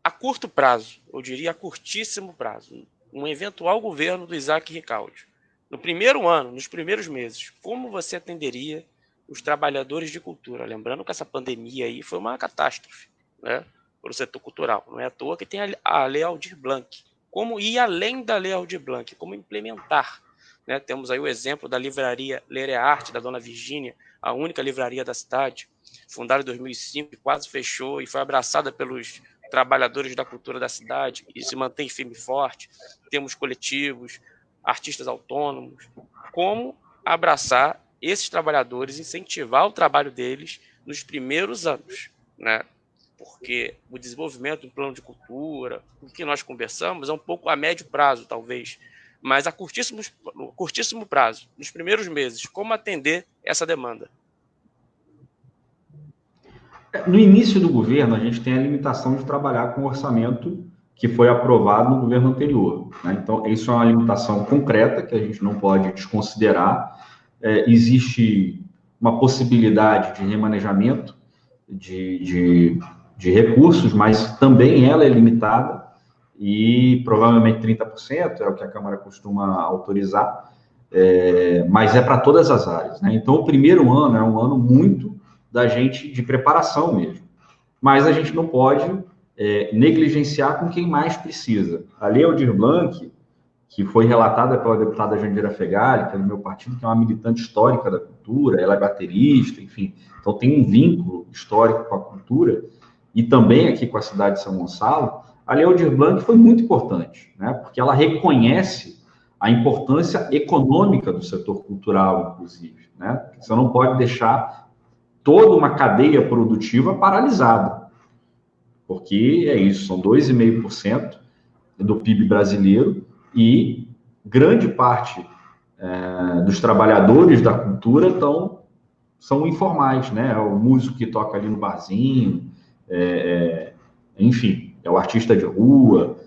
a curto prazo, eu diria a curtíssimo prazo, um eventual governo do Isaac Ricaldi, no primeiro ano, nos primeiros meses, como você atenderia os trabalhadores de cultura? Lembrando que essa pandemia aí foi uma catástrofe, né, para o setor cultural. Não é à toa que tem a Lei Aldir Blanc. Como ir além da Lei Aldir Blanc? Como implementar? Né? Temos aí o exemplo da livraria Ler é Arte, da Dona Virgínia, a única livraria da cidade, fundada em 2005, quase fechou e foi abraçada pelos trabalhadores da cultura da cidade e se mantém firme e forte. Temos coletivos, artistas autônomos. Como abraçar esses trabalhadores, incentivar o trabalho deles nos primeiros anos, né? porque o desenvolvimento do plano de cultura, o que nós conversamos, é um pouco a médio prazo, talvez, mas a curtíssimo prazo, nos primeiros meses, como atender essa demanda? No início do governo, a gente tem a limitação de trabalhar com o orçamento que foi aprovado no governo anterior, né? Então, isso é uma limitação concreta que a gente não pode desconsiderar. Existe uma possibilidade de remanejamento de recursos, mas também ela é limitada e provavelmente 30% é o que a Câmara costuma autorizar, mas é para todas as áreas, né? Então, o primeiro ano é um ano muito da gente de preparação mesmo, mas a gente não pode negligenciar com quem mais precisa. A Lei Aldir Blanc, que foi relatada pela deputada Jandira Fegali, que é do meu partido, que é uma militante histórica da cultura, ela é baterista, enfim, então tem um vínculo histórico com a cultura, e também aqui com a cidade de São Gonçalo. A Lei Aldir Blanc foi muito importante, né, porque ela reconhece a importância econômica do setor cultural, inclusive, né? Você não pode deixar toda uma cadeia produtiva paralisada, porque é isso, são 2,5% do PIB brasileiro, e grande parte dos trabalhadores da cultura são informais, né? É o músico que toca ali no barzinho, enfim, é o artista de rua,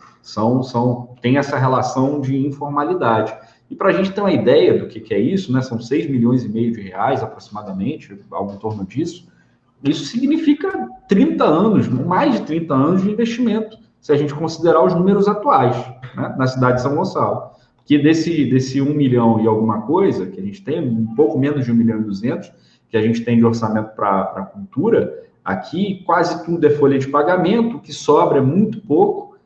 tem essa relação de informalidade. E para a gente ter uma ideia do que é isso, né? São 6,5 milhões de reais aproximadamente, algo em torno disso. Isso significa 30 anos, mais de 30 anos de investimento, se a gente considerar os números atuais, né, na cidade de São Gonçalo. Que desse 1 milhão e alguma coisa, que a gente tem, um pouco menos de 1 milhão e 200, que a gente tem de orçamento para a cultura, aqui quase tudo é folha de pagamento, o que sobra é muito pouco.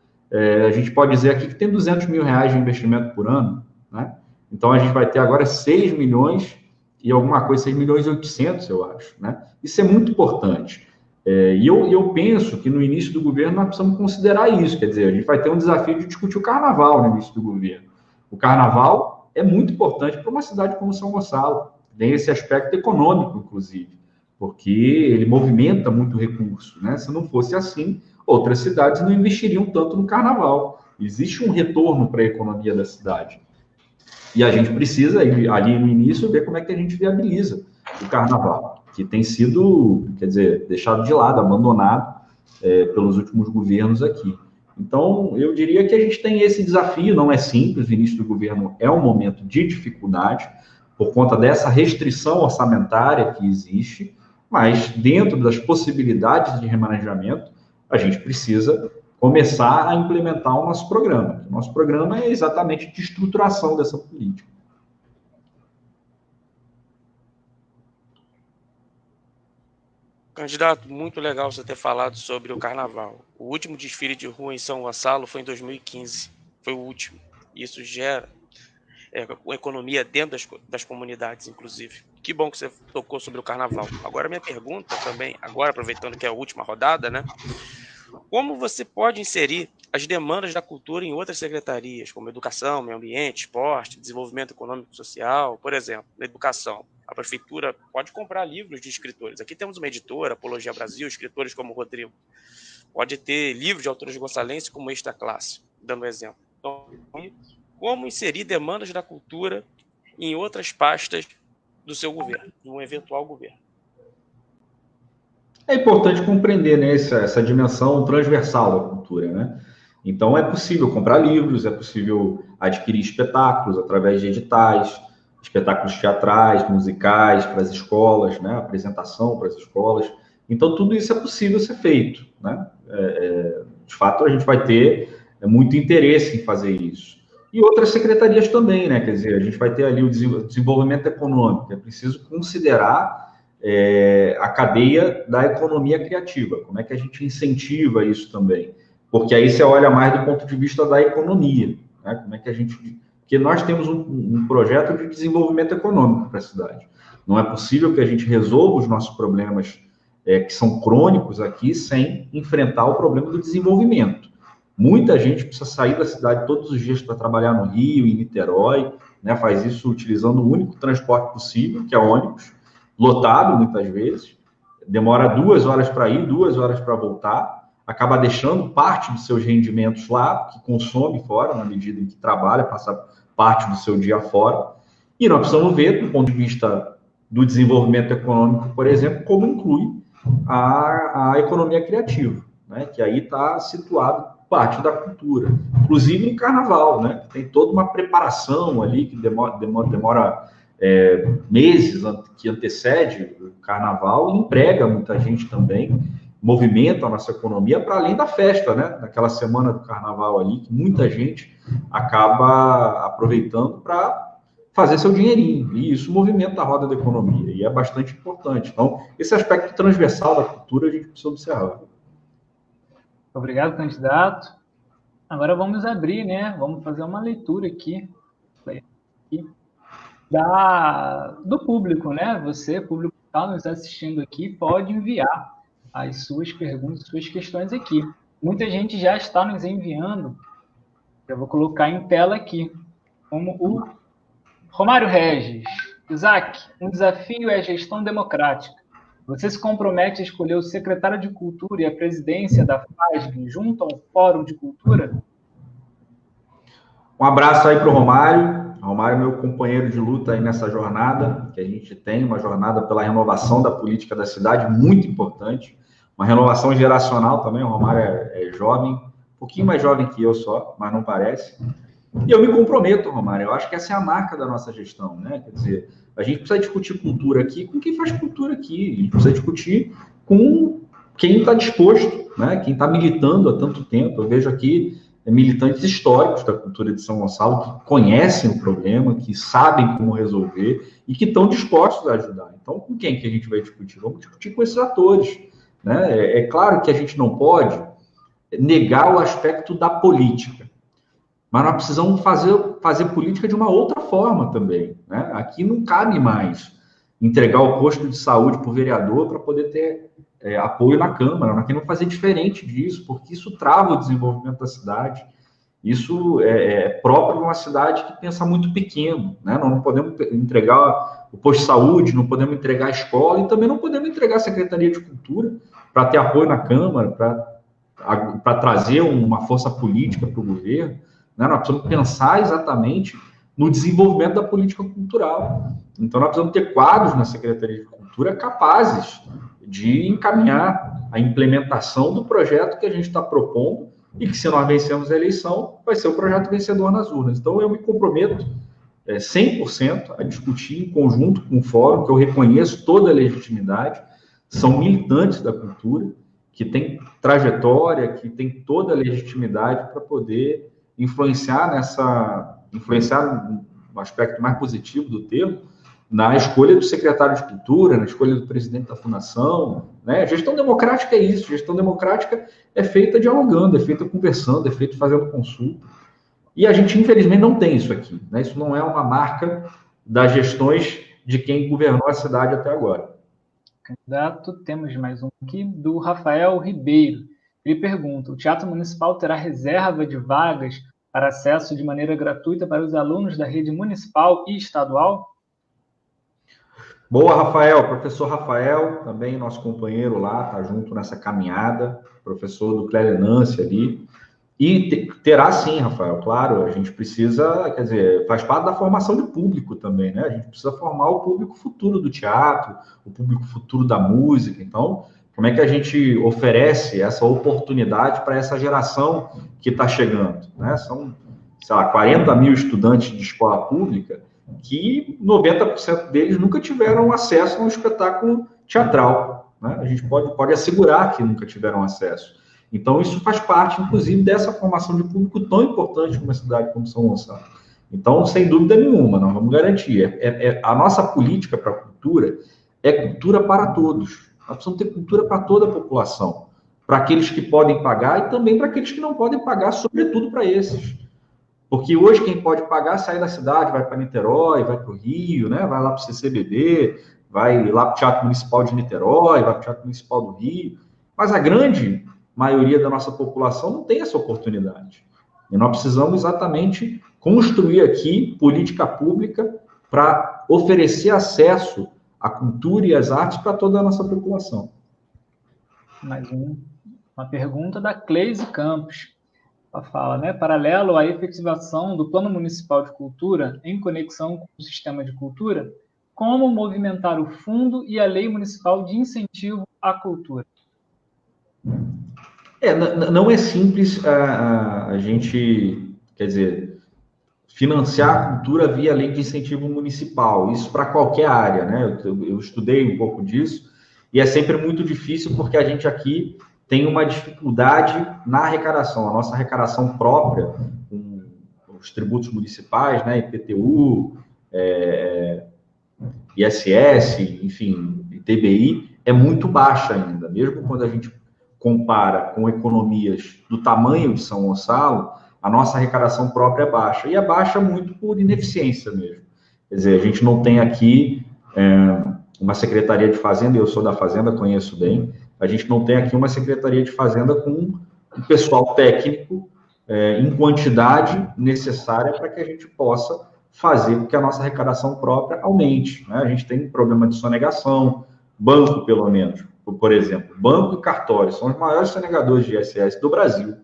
A gente pode dizer aqui que tem 200 mil reais de investimento por ano, né? Então, a gente vai ter agora 6 milhões e alguma coisa, 6 milhões e 800, eu acho, né? Isso é muito importante. E eu penso que no início do governo nós precisamos considerar isso, quer dizer, a gente vai ter um desafio de discutir o carnaval no início do governo. O carnaval é muito importante para uma cidade como São Gonçalo, tem esse aspecto econômico, inclusive, porque ele movimenta muito recurso, né? Se não fosse assim, outras cidades não investiriam tanto no carnaval. Existe um retorno para a economia da cidade. E a gente precisa, ali no início, ver como é que a gente viabiliza o carnaval, que tem sido, quer dizer, deixado de lado, abandonado pelos últimos governos aqui. Então, eu diria que a gente tem esse desafio, não é simples, o início do governo é um momento de dificuldade, por conta dessa restrição orçamentária que existe, mas dentro das possibilidades de remanejamento, a gente precisa começar a implementar o nosso programa. O nosso programa é exatamente de estruturação dessa política. Candidato, muito legal você ter falado sobre o carnaval. O último desfile de rua em São Gonçalo foi em 2015. Foi o último. Isso gera uma economia dentro das comunidades, inclusive. Que bom que você tocou sobre o carnaval. Agora, minha pergunta também, agora aproveitando que é a última rodada, né? Como você pode inserir as demandas da cultura em outras secretarias, como educação, meio ambiente, esporte, desenvolvimento econômico e social? Por exemplo, na educação, a prefeitura pode comprar livros de escritores. Aqui temos uma editora, Apologia Brasil, escritores como o Rodrigo. Pode ter livros de autores gonçalenses como Extra Classe, dando um exemplo. Então, como inserir demandas da cultura em outras pastas do seu governo, em um eventual governo? É importante compreender, né, essa dimensão transversal da cultura, né? Então, é possível comprar livros, é possível adquirir espetáculos através de editais, espetáculos teatrais, musicais para as escolas, né? Apresentação para as escolas. Então, tudo isso é possível ser feito, né? De fato, a gente vai ter muito interesse em fazer isso. E outras secretarias também, né? Quer dizer, a gente vai ter ali o desenvolvimento econômico. É preciso considerar a cadeia da economia criativa. Como é que a gente incentiva isso também? Porque aí você olha mais do ponto de vista da economia, né? Como é que a gente... Porque nós temos um projeto de desenvolvimento econômico para a cidade. Não é possível que a gente resolva os nossos problemas que são crônicos aqui sem enfrentar o problema do desenvolvimento. Muita gente precisa sair da cidade todos os dias para trabalhar no Rio, em Niterói, né? Faz isso utilizando o único transporte possível, que é ônibus, lotado muitas vezes, demora 2 horas para ir, 2 horas para voltar, acaba deixando parte dos seus rendimentos lá, que consome fora, na medida em que trabalha, passa parte do seu dia fora. E nós precisamos ver, do ponto de vista do desenvolvimento econômico, por exemplo, como inclui a economia criativa, né? Que aí está situado parte da cultura, inclusive no carnaval, né? Tem toda uma preparação ali que demora meses, que antecede o carnaval e emprega muita gente também, movimenta a nossa economia para além da festa, né? Naquela semana do carnaval ali, que muita gente acaba aproveitando para fazer seu dinheirinho, e isso movimenta a roda da economia, e é bastante importante. Então, esse aspecto transversal da cultura a gente precisa observar. Obrigado, candidato. Agora vamos abrir, né? Vamos fazer uma leitura aqui do público, né? Você, público que está nos assistindo aqui, pode enviar as suas perguntas, suas questões aqui. Muita gente já está nos enviando. Eu vou colocar em tela aqui, como o Romário Regis. Isaac, um desafio é a gestão democrática. Você se compromete a escolher o secretário de Cultura e a presidência da FASG junto ao Fórum de Cultura? Um abraço aí para o Romário. Romário é meu companheiro de luta aí nessa jornada, que a gente tem, uma jornada pela renovação da política da cidade, muito importante. Uma renovação geracional também. O Romário é jovem, um pouquinho mais jovem que eu só, mas não parece. E eu me comprometo, Romário. Eu acho que essa é a marca da nossa gestão, né? Quer dizer, a gente precisa discutir cultura aqui com quem faz cultura aqui. A gente precisa discutir com quem está disposto, né? Quem está militando há tanto tempo. Eu vejo aqui militantes históricos da cultura de São Gonçalo que conhecem o problema, que sabem como resolver e que estão dispostos a ajudar. Então, com quem que a gente vai discutir? Vamos discutir com esses atores, né? É claro que a gente não pode negar o aspecto da política, mas nós precisamos fazer política de uma outra forma também, né? Aqui não cabe mais entregar o posto de saúde para o vereador para poder ter apoio na Câmara. Nós queremos fazer diferente disso, porque isso trava o desenvolvimento da cidade. Isso é próprio de uma cidade que pensa muito pequeno, né? Nós não podemos entregar o posto de saúde, não podemos entregar a escola e também não podemos entregar a Secretaria de Cultura para ter apoio na Câmara, para trazer uma força política para o governo. Né? Nós precisamos pensar exatamente no desenvolvimento da política cultural. Então, nós precisamos ter quadros na Secretaria de Cultura capazes de encaminhar a implementação do projeto que a gente está propondo e que, se nós vencermos a eleição, vai ser o projeto vencedor nas urnas. Então, eu me comprometo 100% a discutir em conjunto com o Fórum, que eu reconheço toda a legitimidade, são militantes da cultura, que têm trajetória, que têm toda a legitimidade para poder influenciar no aspecto mais positivo do termo, na escolha do secretário de Cultura, na escolha do presidente da fundação, né? Gestão democrática é isso, gestão democrática é feita dialogando, é feita conversando, é feita fazendo consulta. E a gente, infelizmente, não tem isso aqui, né? Isso não é uma marca das gestões de quem governou a cidade até agora. Candidato, temos mais um aqui, do Rafael Ribeiro. Ele pergunta: o Teatro Municipal terá reserva de vagas para acesso de maneira gratuita para os alunos da rede municipal e estadual? Boa, Rafael. Professor Rafael, também nosso companheiro lá, está junto nessa caminhada, professor do Clélia Nance ali. E terá sim, Rafael, claro, a gente precisa, quer dizer, faz parte da formação de público também, né? A gente precisa formar o público futuro do teatro, o público futuro da música. Então, como é que a gente oferece essa oportunidade para essa geração que está chegando, né? São, sei lá, 40 mil estudantes de escola pública que 90% deles nunca tiveram acesso a um espetáculo teatral, né? A gente pode assegurar que nunca tiveram acesso. Então, isso faz parte, inclusive, dessa formação de público tão importante numa cidade como São Gonçalo. Então, sem dúvida nenhuma, nós vamos garantir. A nossa política para a cultura é cultura para todos. Nós precisamos ter cultura para toda a população. Para aqueles que podem pagar e também para aqueles que não podem pagar, sobretudo para esses. Porque hoje quem pode pagar sai da cidade, vai para Niterói, vai para o Rio, né? Vai lá para o CCBB, vai lá para o Teatro Municipal de Niterói, vai para o Teatro Municipal do Rio. Mas a grande maioria da nossa população não tem essa oportunidade. E nós precisamos exatamente construir aqui política pública para oferecer acesso a cultura e as artes para toda a nossa população. Mais uma pergunta da Cleise Campos. Ela fala, né? Paralelo à efetivação do Plano Municipal de Cultura em conexão com o sistema de cultura, como movimentar o fundo e a Lei Municipal de Incentivo à Cultura? Não é simples a gente, quer dizer, financiar a cultura via lei de incentivo municipal, isso para qualquer área, né? Eu estudei um pouco disso, e é sempre muito difícil porque a gente aqui tem uma dificuldade na arrecadação, a nossa arrecadação própria, com os tributos municipais, né? IPTU, ISS, enfim, ITBI, é muito baixa ainda, mesmo quando a gente compara com economias do tamanho de São Gonçalo, a nossa arrecadação própria é baixa. E é baixa muito por ineficiência mesmo. Quer dizer, a gente não tem aqui uma Secretaria de Fazenda, eu sou da Fazenda, conheço bem, a gente não tem aqui uma Secretaria de Fazenda com um pessoal técnico em quantidade necessária para que a gente possa fazer com que a nossa arrecadação própria aumente, né? A gente tem problema de sonegação, banco, pelo menos, por exemplo, banco e cartório são os maiores sonegadores de ISS do Brasil.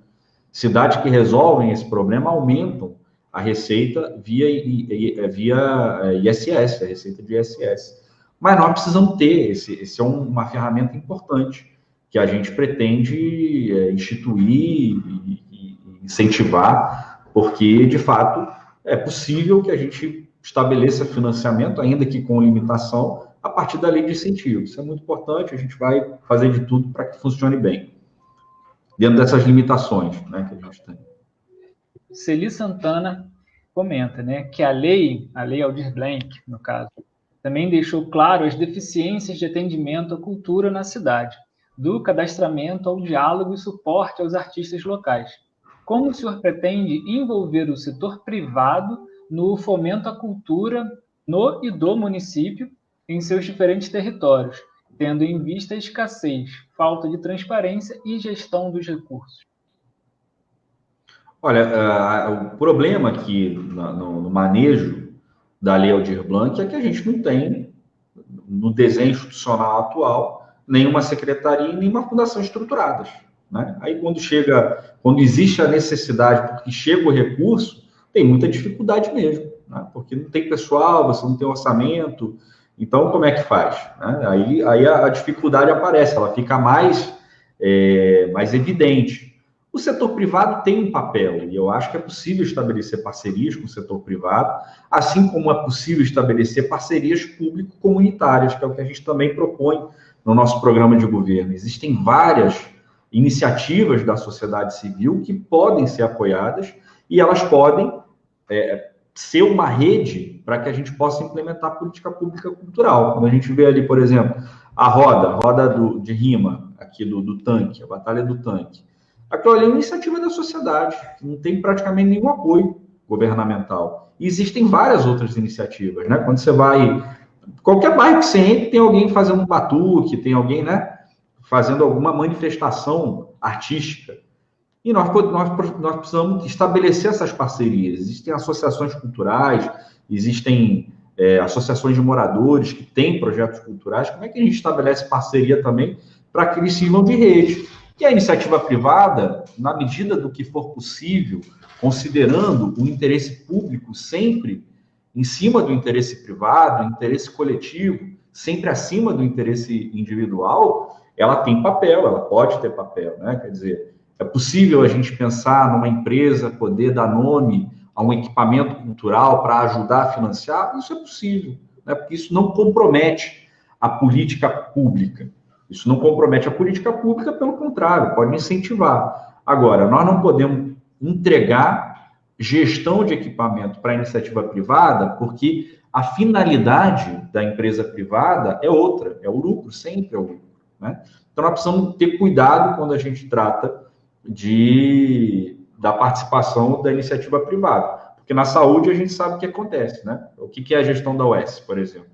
Cidades que resolvem esse problema aumentam a receita via ISS, a receita de ISS. Mas nós precisamos ter, esse é uma ferramenta importante que a gente pretende instituir e incentivar, porque, de fato, é possível que a gente estabeleça financiamento, ainda que com limitação, a partir da lei de incentivo. Isso é muito importante, a gente vai fazer de tudo para que funcione bem, dentro dessas limitações, né, que a gente tem. Celi Santana comenta, né, que a lei Aldir Blanc, no caso, também deixou claro as deficiências de atendimento à cultura na cidade, do cadastramento ao diálogo e suporte aos artistas locais. Como o senhor pretende envolver o setor privado no fomento à cultura no e do município em seus diferentes territórios, tendo em vista a escassez, falta de transparência e gestão dos recursos? Olha, o problema aqui no manejo da Lei Aldir Blanc é que a gente não tem, no desenho institucional atual, nenhuma secretaria e nenhuma fundação estruturadas, né? Aí quando existe a necessidade, porque chega o recurso, tem muita dificuldade mesmo, né? Porque não tem pessoal, você não tem orçamento, então como é que faz, né? Aí a dificuldade aparece, ela fica mais evidente. O setor privado tem um papel, e eu acho que é possível estabelecer parcerias com o setor privado, assim como é possível estabelecer parcerias público-comunitárias, que é o que a gente também propõe no nosso programa de governo. Existem várias iniciativas da sociedade civil que podem ser apoiadas e elas podem ser uma rede para que a gente possa implementar política pública cultural. Quando a gente vê ali, por exemplo, a roda de rima aqui do tanque, a Batalha do Tanque, aquilo ali é uma iniciativa da sociedade, que não tem praticamente nenhum apoio governamental. E existem várias outras iniciativas, né? Quando você vai... Qualquer bairro que você entre, tem alguém fazendo um batuque, tem alguém, né, fazendo alguma manifestação artística. E nós precisamos estabelecer essas parcerias. Existem associações culturais, existem associações de moradores que têm projetos culturais. Como é que a gente estabelece parceria também para que eles sirvam de rede? E a iniciativa privada, na medida do que for possível, considerando o interesse público sempre em cima do interesse privado, o interesse coletivo, sempre acima do interesse individual, ela tem papel, ela pode ter papel, né? Quer dizer, é possível a gente pensar numa empresa poder dar nome a um equipamento cultural para ajudar a financiar? Isso é possível, né? Porque isso não compromete a política pública. Isso não compromete a política pública, pelo contrário, pode incentivar. Agora, nós não podemos entregar gestão de equipamento para a iniciativa privada, porque a finalidade da empresa privada é outra, é o lucro, sempre é o lucro, né? Então, nós precisamos ter cuidado quando a gente trata da participação da iniciativa privada, porque na saúde a gente sabe o que acontece, né? O que é a gestão da UES, por exemplo?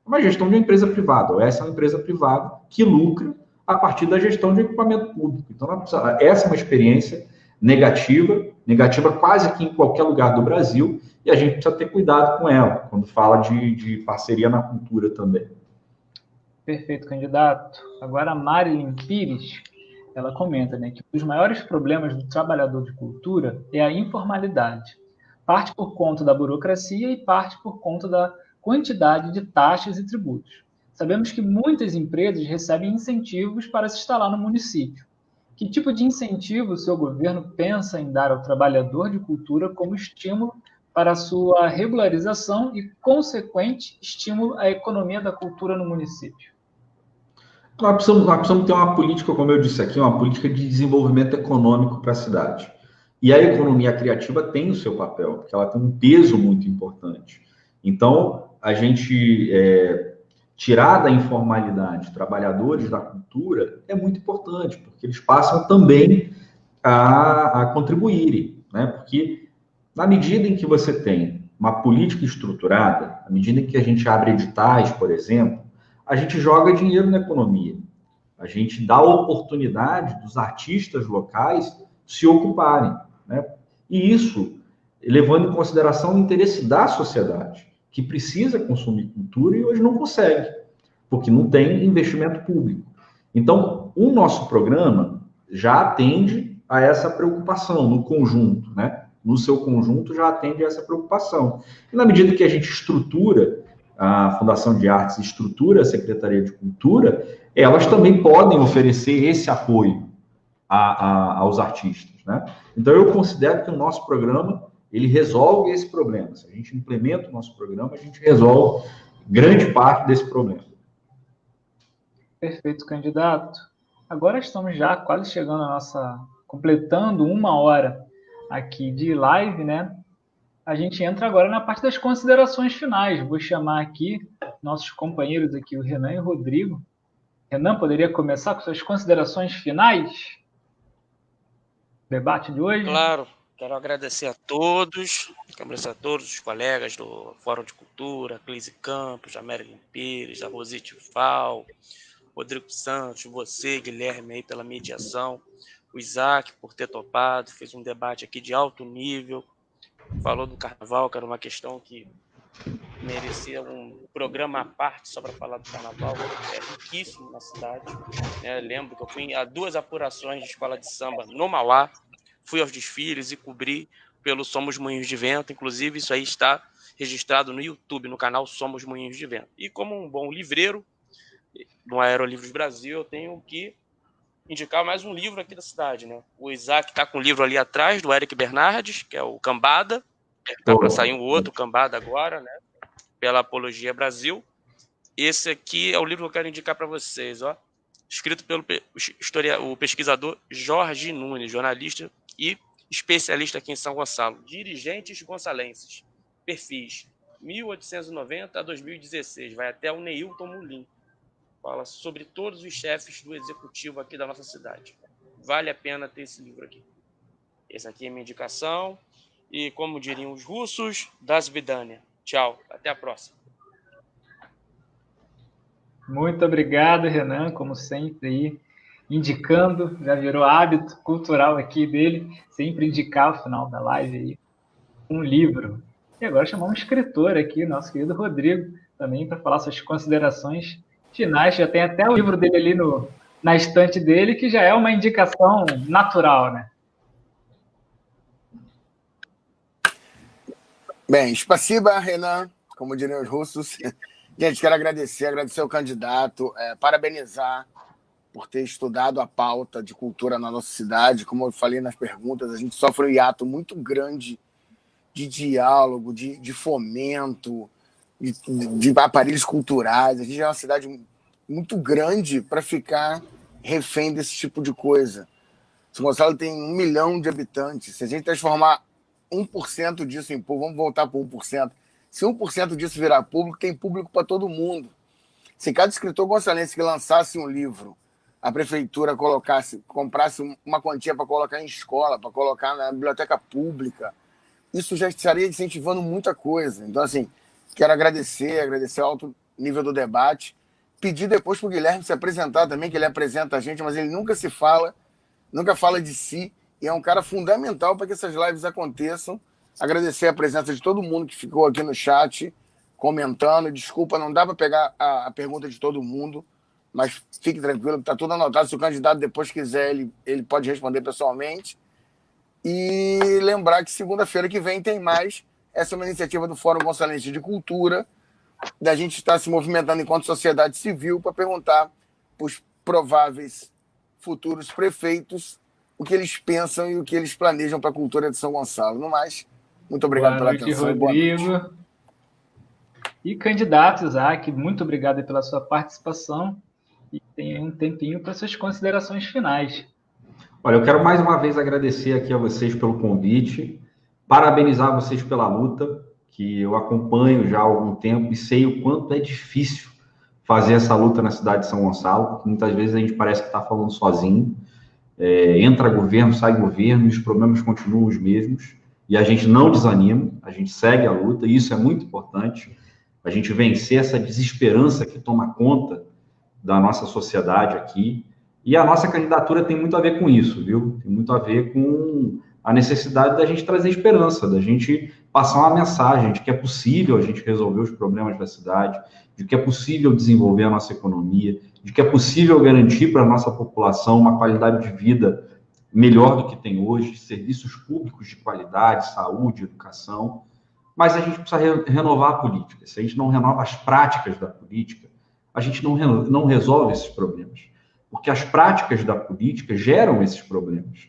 É uma gestão de uma empresa privada. A UES é uma empresa privada que lucra a partir da gestão de equipamento público. Então, essa é uma experiência negativa quase que em qualquer lugar do Brasil, e a gente precisa ter cuidado com ela, quando fala de parceria na cultura também. Perfeito, candidato. Agora, a Marilyn Pires, ela comenta, né, que um dos maiores problemas do trabalhador de cultura é a informalidade. Parte por conta da burocracia e parte por conta da quantidade de taxas e tributos. Sabemos que muitas empresas recebem incentivos para se instalar no município. Que tipo de incentivo o seu governo pensa em dar ao trabalhador de cultura como estímulo para a sua regularização e, consequente, estímulo à economia da cultura no município? Nós precisamos ter uma política, como eu disse aqui, uma política de desenvolvimento econômico para a cidade. E a economia criativa tem o seu papel, porque ela tem um peso muito importante. Então, a gente tirar da informalidade trabalhadores da cultura é muito importante, porque eles passam também a contribuírem, né? Porque na medida em que você tem uma política estruturada, na medida em que a gente abre editais, por exemplo, a gente joga dinheiro na economia. A gente dá oportunidade dos artistas locais se ocuparem, né? E isso levando em consideração o interesse da sociedade, que precisa consumir cultura e hoje não consegue, porque não tem investimento público. Então, o nosso programa já atende a essa preocupação no conjunto, né? No seu conjunto já atende a essa preocupação. E na medida que a gente estrutura a Fundação de Artes, estrutura a Secretaria de Cultura, elas também podem oferecer esse apoio aos artistas, né? Então, eu considero que o nosso programa, ele resolve esse problema. Se a gente implementa o nosso programa, a gente resolve grande parte desse problema. Perfeito, candidato. Agora estamos já quase chegando a completando 1 hora aqui de live, né? A gente entra agora na parte das considerações finais. Vou chamar aqui nossos companheiros aqui, o Renan e o Rodrigo. Renan, poderia começar com suas considerações finais? Debate de hoje? Claro, quero agradecer a todos os colegas do Fórum de Cultura, Clíse Campos, a Marilyn Pires, a Rosite Val, Rodrigo Santos, você, Guilherme, aí pela mediação, o Isaac por ter topado, fez um debate aqui de alto nível, falou do carnaval, que era uma questão que merecia um programa à parte só para falar do carnaval, é riquíssimo na cidade. Lembro que eu fui a 2 apurações de escola de samba no Mauá, fui aos desfiles e cobri pelo Somos Moinhos de Vento, inclusive isso aí está registrado no YouTube, no canal Somos Moinhos de Vento. E como um bom livreiro, no Aerolivros Brasil, eu tenho que indicar mais um livro aqui da cidade, né? O Isaac está com o livro ali atrás, do Eric Bernardes, que é o Cambada. Está para sair um outro Cambada agora, né? Pela Apologia Brasil. Esse aqui é o livro que eu quero indicar para vocês, ó. Escrito pelo o pesquisador Jorge Nunes, jornalista e especialista aqui em São Gonçalo. Dirigentes gonçalenses. Perfis 1890 a 2016. Vai até o Neilton Mulim. Fala sobre todos os chefes do executivo aqui da nossa cidade. Vale a pena ter esse livro aqui. Essa aqui é a minha indicação. E como diriam os russos, das vidania. Tchau, até a próxima. Muito obrigado, Renan, como sempre, aí, indicando, já virou hábito cultural aqui dele, sempre indicar ao final da live aí um livro. E agora chamar um escritor aqui, nosso querido Rodrigo, também para falar suas considerações finais. Já tem até o livro dele ali na estante dele, que já é uma indicação natural, né? Bem, spasiba, Renan, como diriam os russos. Gente, quero agradecer ao candidato, parabenizar por ter estudado a pauta de cultura na nossa cidade. Como eu falei nas perguntas, a gente sofre um hiato muito grande de diálogo, de fomento, de aparelhos culturais. A gente é uma cidade muito grande para ficar refém desse tipo de coisa. São Gonçalo tem 1 milhão de habitantes. Se a gente transformar 1% disso em público, vamos voltar para 1%. Se 1% disso virar público, tem público para todo mundo. Se cada escritor gonçalense que lançasse um livro, a prefeitura comprasse uma quantia para colocar em escola, para colocar na biblioteca pública, isso já estaria incentivando muita coisa. Então, assim, quero agradecer o alto nível do debate, pedir depois para o Guilherme se apresentar também, que ele apresenta a gente, mas ele nunca fala de si, e é um cara fundamental para que essas lives aconteçam. Agradecer a presença de todo mundo que ficou aqui no chat, comentando. Desculpa, não dá para pegar a pergunta de todo mundo. mas fique tranquilo, está tudo anotado. Se o candidato depois quiser, ele pode responder pessoalmente. E lembrar que segunda-feira que vem tem mais. Essa é uma iniciativa do Fórum Gonçalense de Cultura, da gente estar se movimentando enquanto sociedade civil para perguntar para os prováveis futuros prefeitos o que eles pensam e o que eles planejam para a cultura de São Gonçalo. No mais, muito obrigado pela atenção. Rodrigo. E boa noite. E candidato Isaac, muito obrigado pela sua participação e tenha um tempinho para suas considerações finais. Olha, eu quero mais uma vez agradecer aqui a vocês pelo convite, parabenizar vocês pela luta, que eu acompanho já há algum tempo e sei o quanto é difícil fazer essa luta na cidade de São Gonçalo, porque muitas vezes a gente parece que está falando sozinho, entra governo, sai governo, e os problemas continuam os mesmos, e a gente não desanima, a gente segue a luta, e isso é muito importante, a gente vencer essa desesperança que toma conta da nossa sociedade aqui. E a nossa candidatura tem muito a ver com isso, viu? Tem muito a ver com a necessidade da gente trazer esperança, da gente passar uma mensagem de que é possível a gente resolver os problemas da cidade, de que é possível desenvolver a nossa economia, de que é possível garantir para a nossa população uma qualidade de vida melhor do que tem hoje, serviços públicos de qualidade, saúde, educação. Mas a gente precisa renovar a política. Se a gente não renova as práticas da política, a gente não resolve esses problemas. Porque as práticas da política geram esses problemas.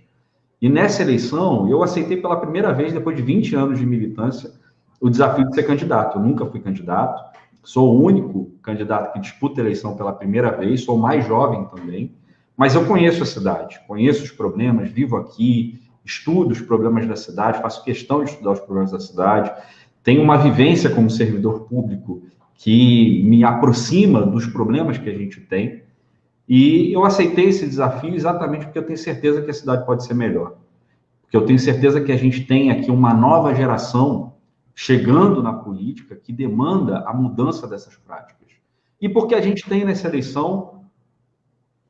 E nessa eleição, eu aceitei pela primeira vez, depois de 20 anos de militância, o desafio de ser candidato. Eu nunca fui candidato, sou o único candidato que disputa a eleição pela primeira vez, sou o mais jovem também, mas eu conheço a cidade, conheço os problemas, vivo aqui, estudo os problemas da cidade, faço questão de estudar os problemas da cidade, tenho uma vivência como servidor público que me aproxima dos problemas que a gente tem. E eu aceitei esse desafio exatamente porque eu tenho certeza que a cidade pode ser melhor. Porque eu tenho certeza que a gente tem aqui uma nova geração chegando na política que demanda a mudança dessas práticas. E porque a gente tem nessa eleição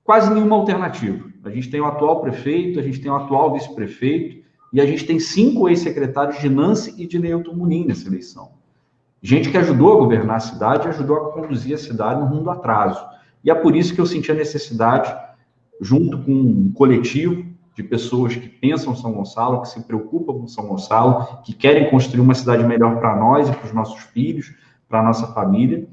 quase nenhuma alternativa. A gente tem o atual prefeito, a gente tem o atual vice-prefeito e a gente tem 5 ex-secretários de Nancy e de Neilton Munim nessa eleição. Gente que ajudou a governar a cidade e ajudou a conduzir a cidade no rumo do atraso. E é por isso que eu senti a necessidade, junto com um coletivo de pessoas que pensam São Gonçalo, que se preocupam com São Gonçalo, que querem construir uma cidade melhor para nós e para os nossos filhos, para a nossa família.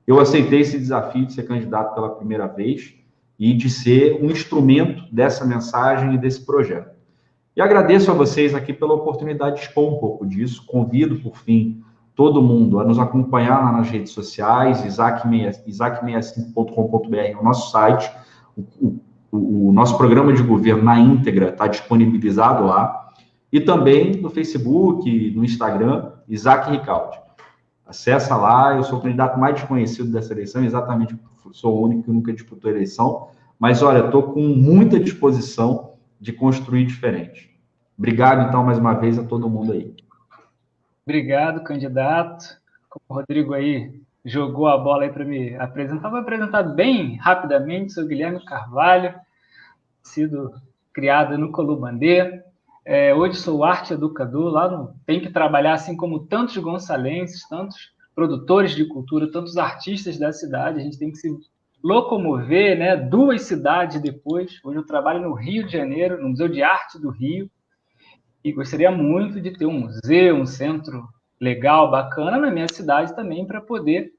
Eu aceitei esse desafio de ser candidato pela primeira vez e de ser um instrumento dessa mensagem e desse projeto. E agradeço a vocês aqui pela oportunidade de expor um pouco disso. Convido, por fim, todo mundo a nos acompanhar lá nas redes sociais, isaac65.com.br é o nosso site, o nosso programa de governo na íntegra está disponibilizado lá, e também no Facebook, no Instagram, Isaac Ricaldi. Acessa lá, eu sou o candidato mais desconhecido dessa eleição, exatamente porque sou o único que nunca disputou a eleição, mas olha, estou com muita disposição de construir diferente. Obrigado, então, mais uma vez a todo mundo aí. Obrigado, candidato. Como o Rodrigo aí jogou a bola aí para me apresentar, vou apresentar bem rapidamente. Sou Guilherme Carvalho, sido criado no Colubandê. Hoje sou arte educador, lá no Tem que Trabalhar, assim como tantos gonçalenses, tantos produtores de cultura, tantos artistas da cidade. A gente tem que se locomover, né? 2 cidades depois. Hoje eu trabalho no Rio de Janeiro, no Museu de Arte do Rio. E gostaria muito de ter um museu, um centro legal, bacana na minha cidade também, para poder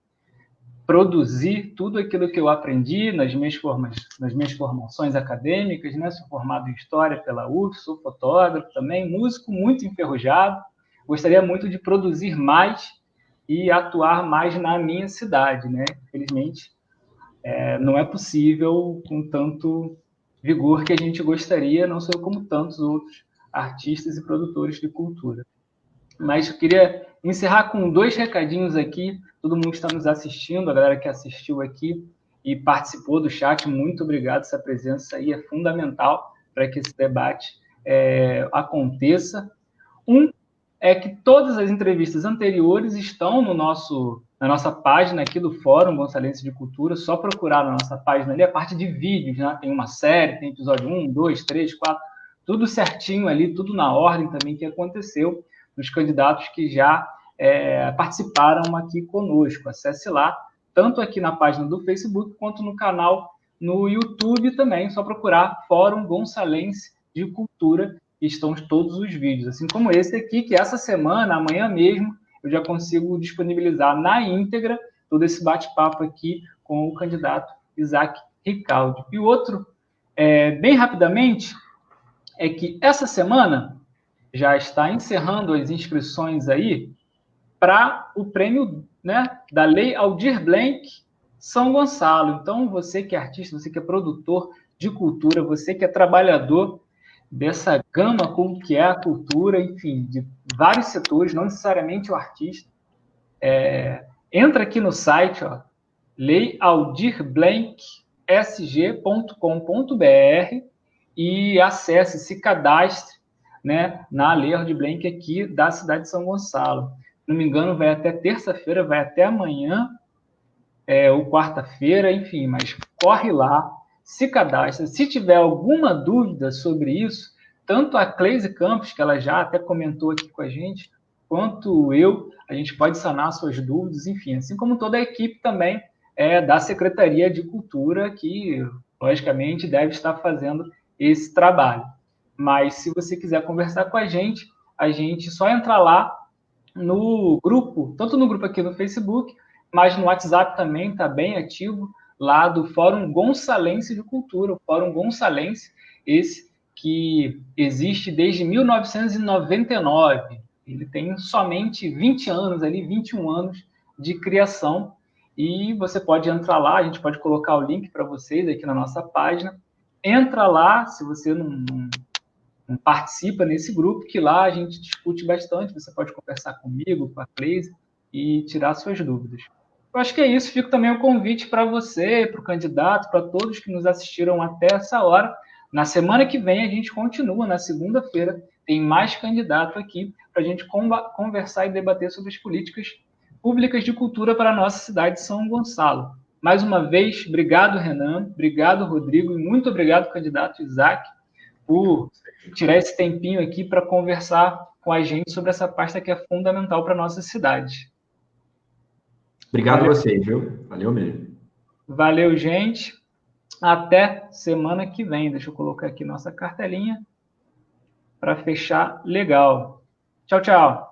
produzir tudo aquilo que eu aprendi nas minhas formações acadêmicas, né? Sou formado em História pela UF, sou fotógrafo também, músico muito enferrujado. Gostaria muito de produzir mais e atuar mais na minha cidade, né? Infelizmente, não é possível com tanto vigor que a gente gostaria, não sou como tantos outros artistas e produtores de cultura. Mas eu queria encerrar com 2 recadinhos aqui. Todo mundo que está nos assistindo, a galera que assistiu aqui e participou do chat, muito obrigado. Essa presença aí é fundamental para que esse debate aconteça. É que todas as entrevistas anteriores estão na nossa página aqui do Fórum Gonçalense de Cultura, só procurar na nossa página ali a parte de vídeos, né? Tem uma série, tem episódio 1, 2, 3, 4, tudo certinho ali, tudo na ordem também que aconteceu, dos candidatos que já participaram aqui conosco. Acesse lá, tanto aqui na página do Facebook, quanto no canal no YouTube também, só procurar Fórum Gonçalense de Cultura, e estão todos os vídeos, assim como esse aqui, que essa semana, amanhã mesmo, eu já consigo disponibilizar na íntegra todo esse bate-papo aqui com o candidato Isaac Ricaldi. E o outro, bem rapidamente, é que essa semana já está encerrando as inscrições aí para o prêmio, né, da Lei Aldir Blanc São Gonçalo. Então, você que é artista, você que é produtor de cultura, você que é trabalhador dessa gama como que é a cultura, enfim, de vários setores, não necessariamente o artista, entra aqui no site, ó, leialdirblancsg.com.br e acesse, se cadastre, né, na Lei Aldir Blanc aqui da cidade de São Gonçalo. Se não me engano, vai até terça-feira, vai até amanhã, ou quarta-feira, enfim, mas corre lá, se cadastra. Se tiver alguma dúvida sobre isso, tanto a Cleise Campos, que ela já até comentou aqui com a gente, quanto eu, a gente pode sanar suas dúvidas, enfim, assim como toda a equipe também da Secretaria de Cultura, que, logicamente, deve estar fazendo esse trabalho. Mas, se você quiser conversar com a gente só entra lá no grupo, tanto no grupo aqui no Facebook, mas no WhatsApp também está bem ativo, lá do Fórum Gonçalense de Cultura, o Fórum Gonçalense, esse que existe desde 1999. Ele tem somente 20 anos ali, 21 anos de criação, e você pode entrar lá, a gente pode colocar o link para vocês aqui na nossa página. Entra lá, se você não participa nesse grupo, que lá a gente discute bastante, você pode conversar comigo, com a Cleise, e tirar suas dúvidas. Eu acho que é isso, fica também o convite para você, para o candidato, para todos que nos assistiram até essa hora. Na semana que vem a gente continua, na segunda-feira, tem mais candidato aqui para a gente conversar e debater sobre as políticas públicas de cultura para a nossa cidade de São Gonçalo. Mais uma vez, obrigado, Renan, obrigado, Rodrigo, e muito obrigado, candidato Isaac, por tirar esse tempinho aqui para conversar com a gente sobre essa pasta que é fundamental para a nossa cidade. Obrigado a vocês, viu? Valeu mesmo. Valeu, gente. Até semana que vem. Deixa eu colocar aqui nossa cartelinha para fechar legal. Tchau, tchau.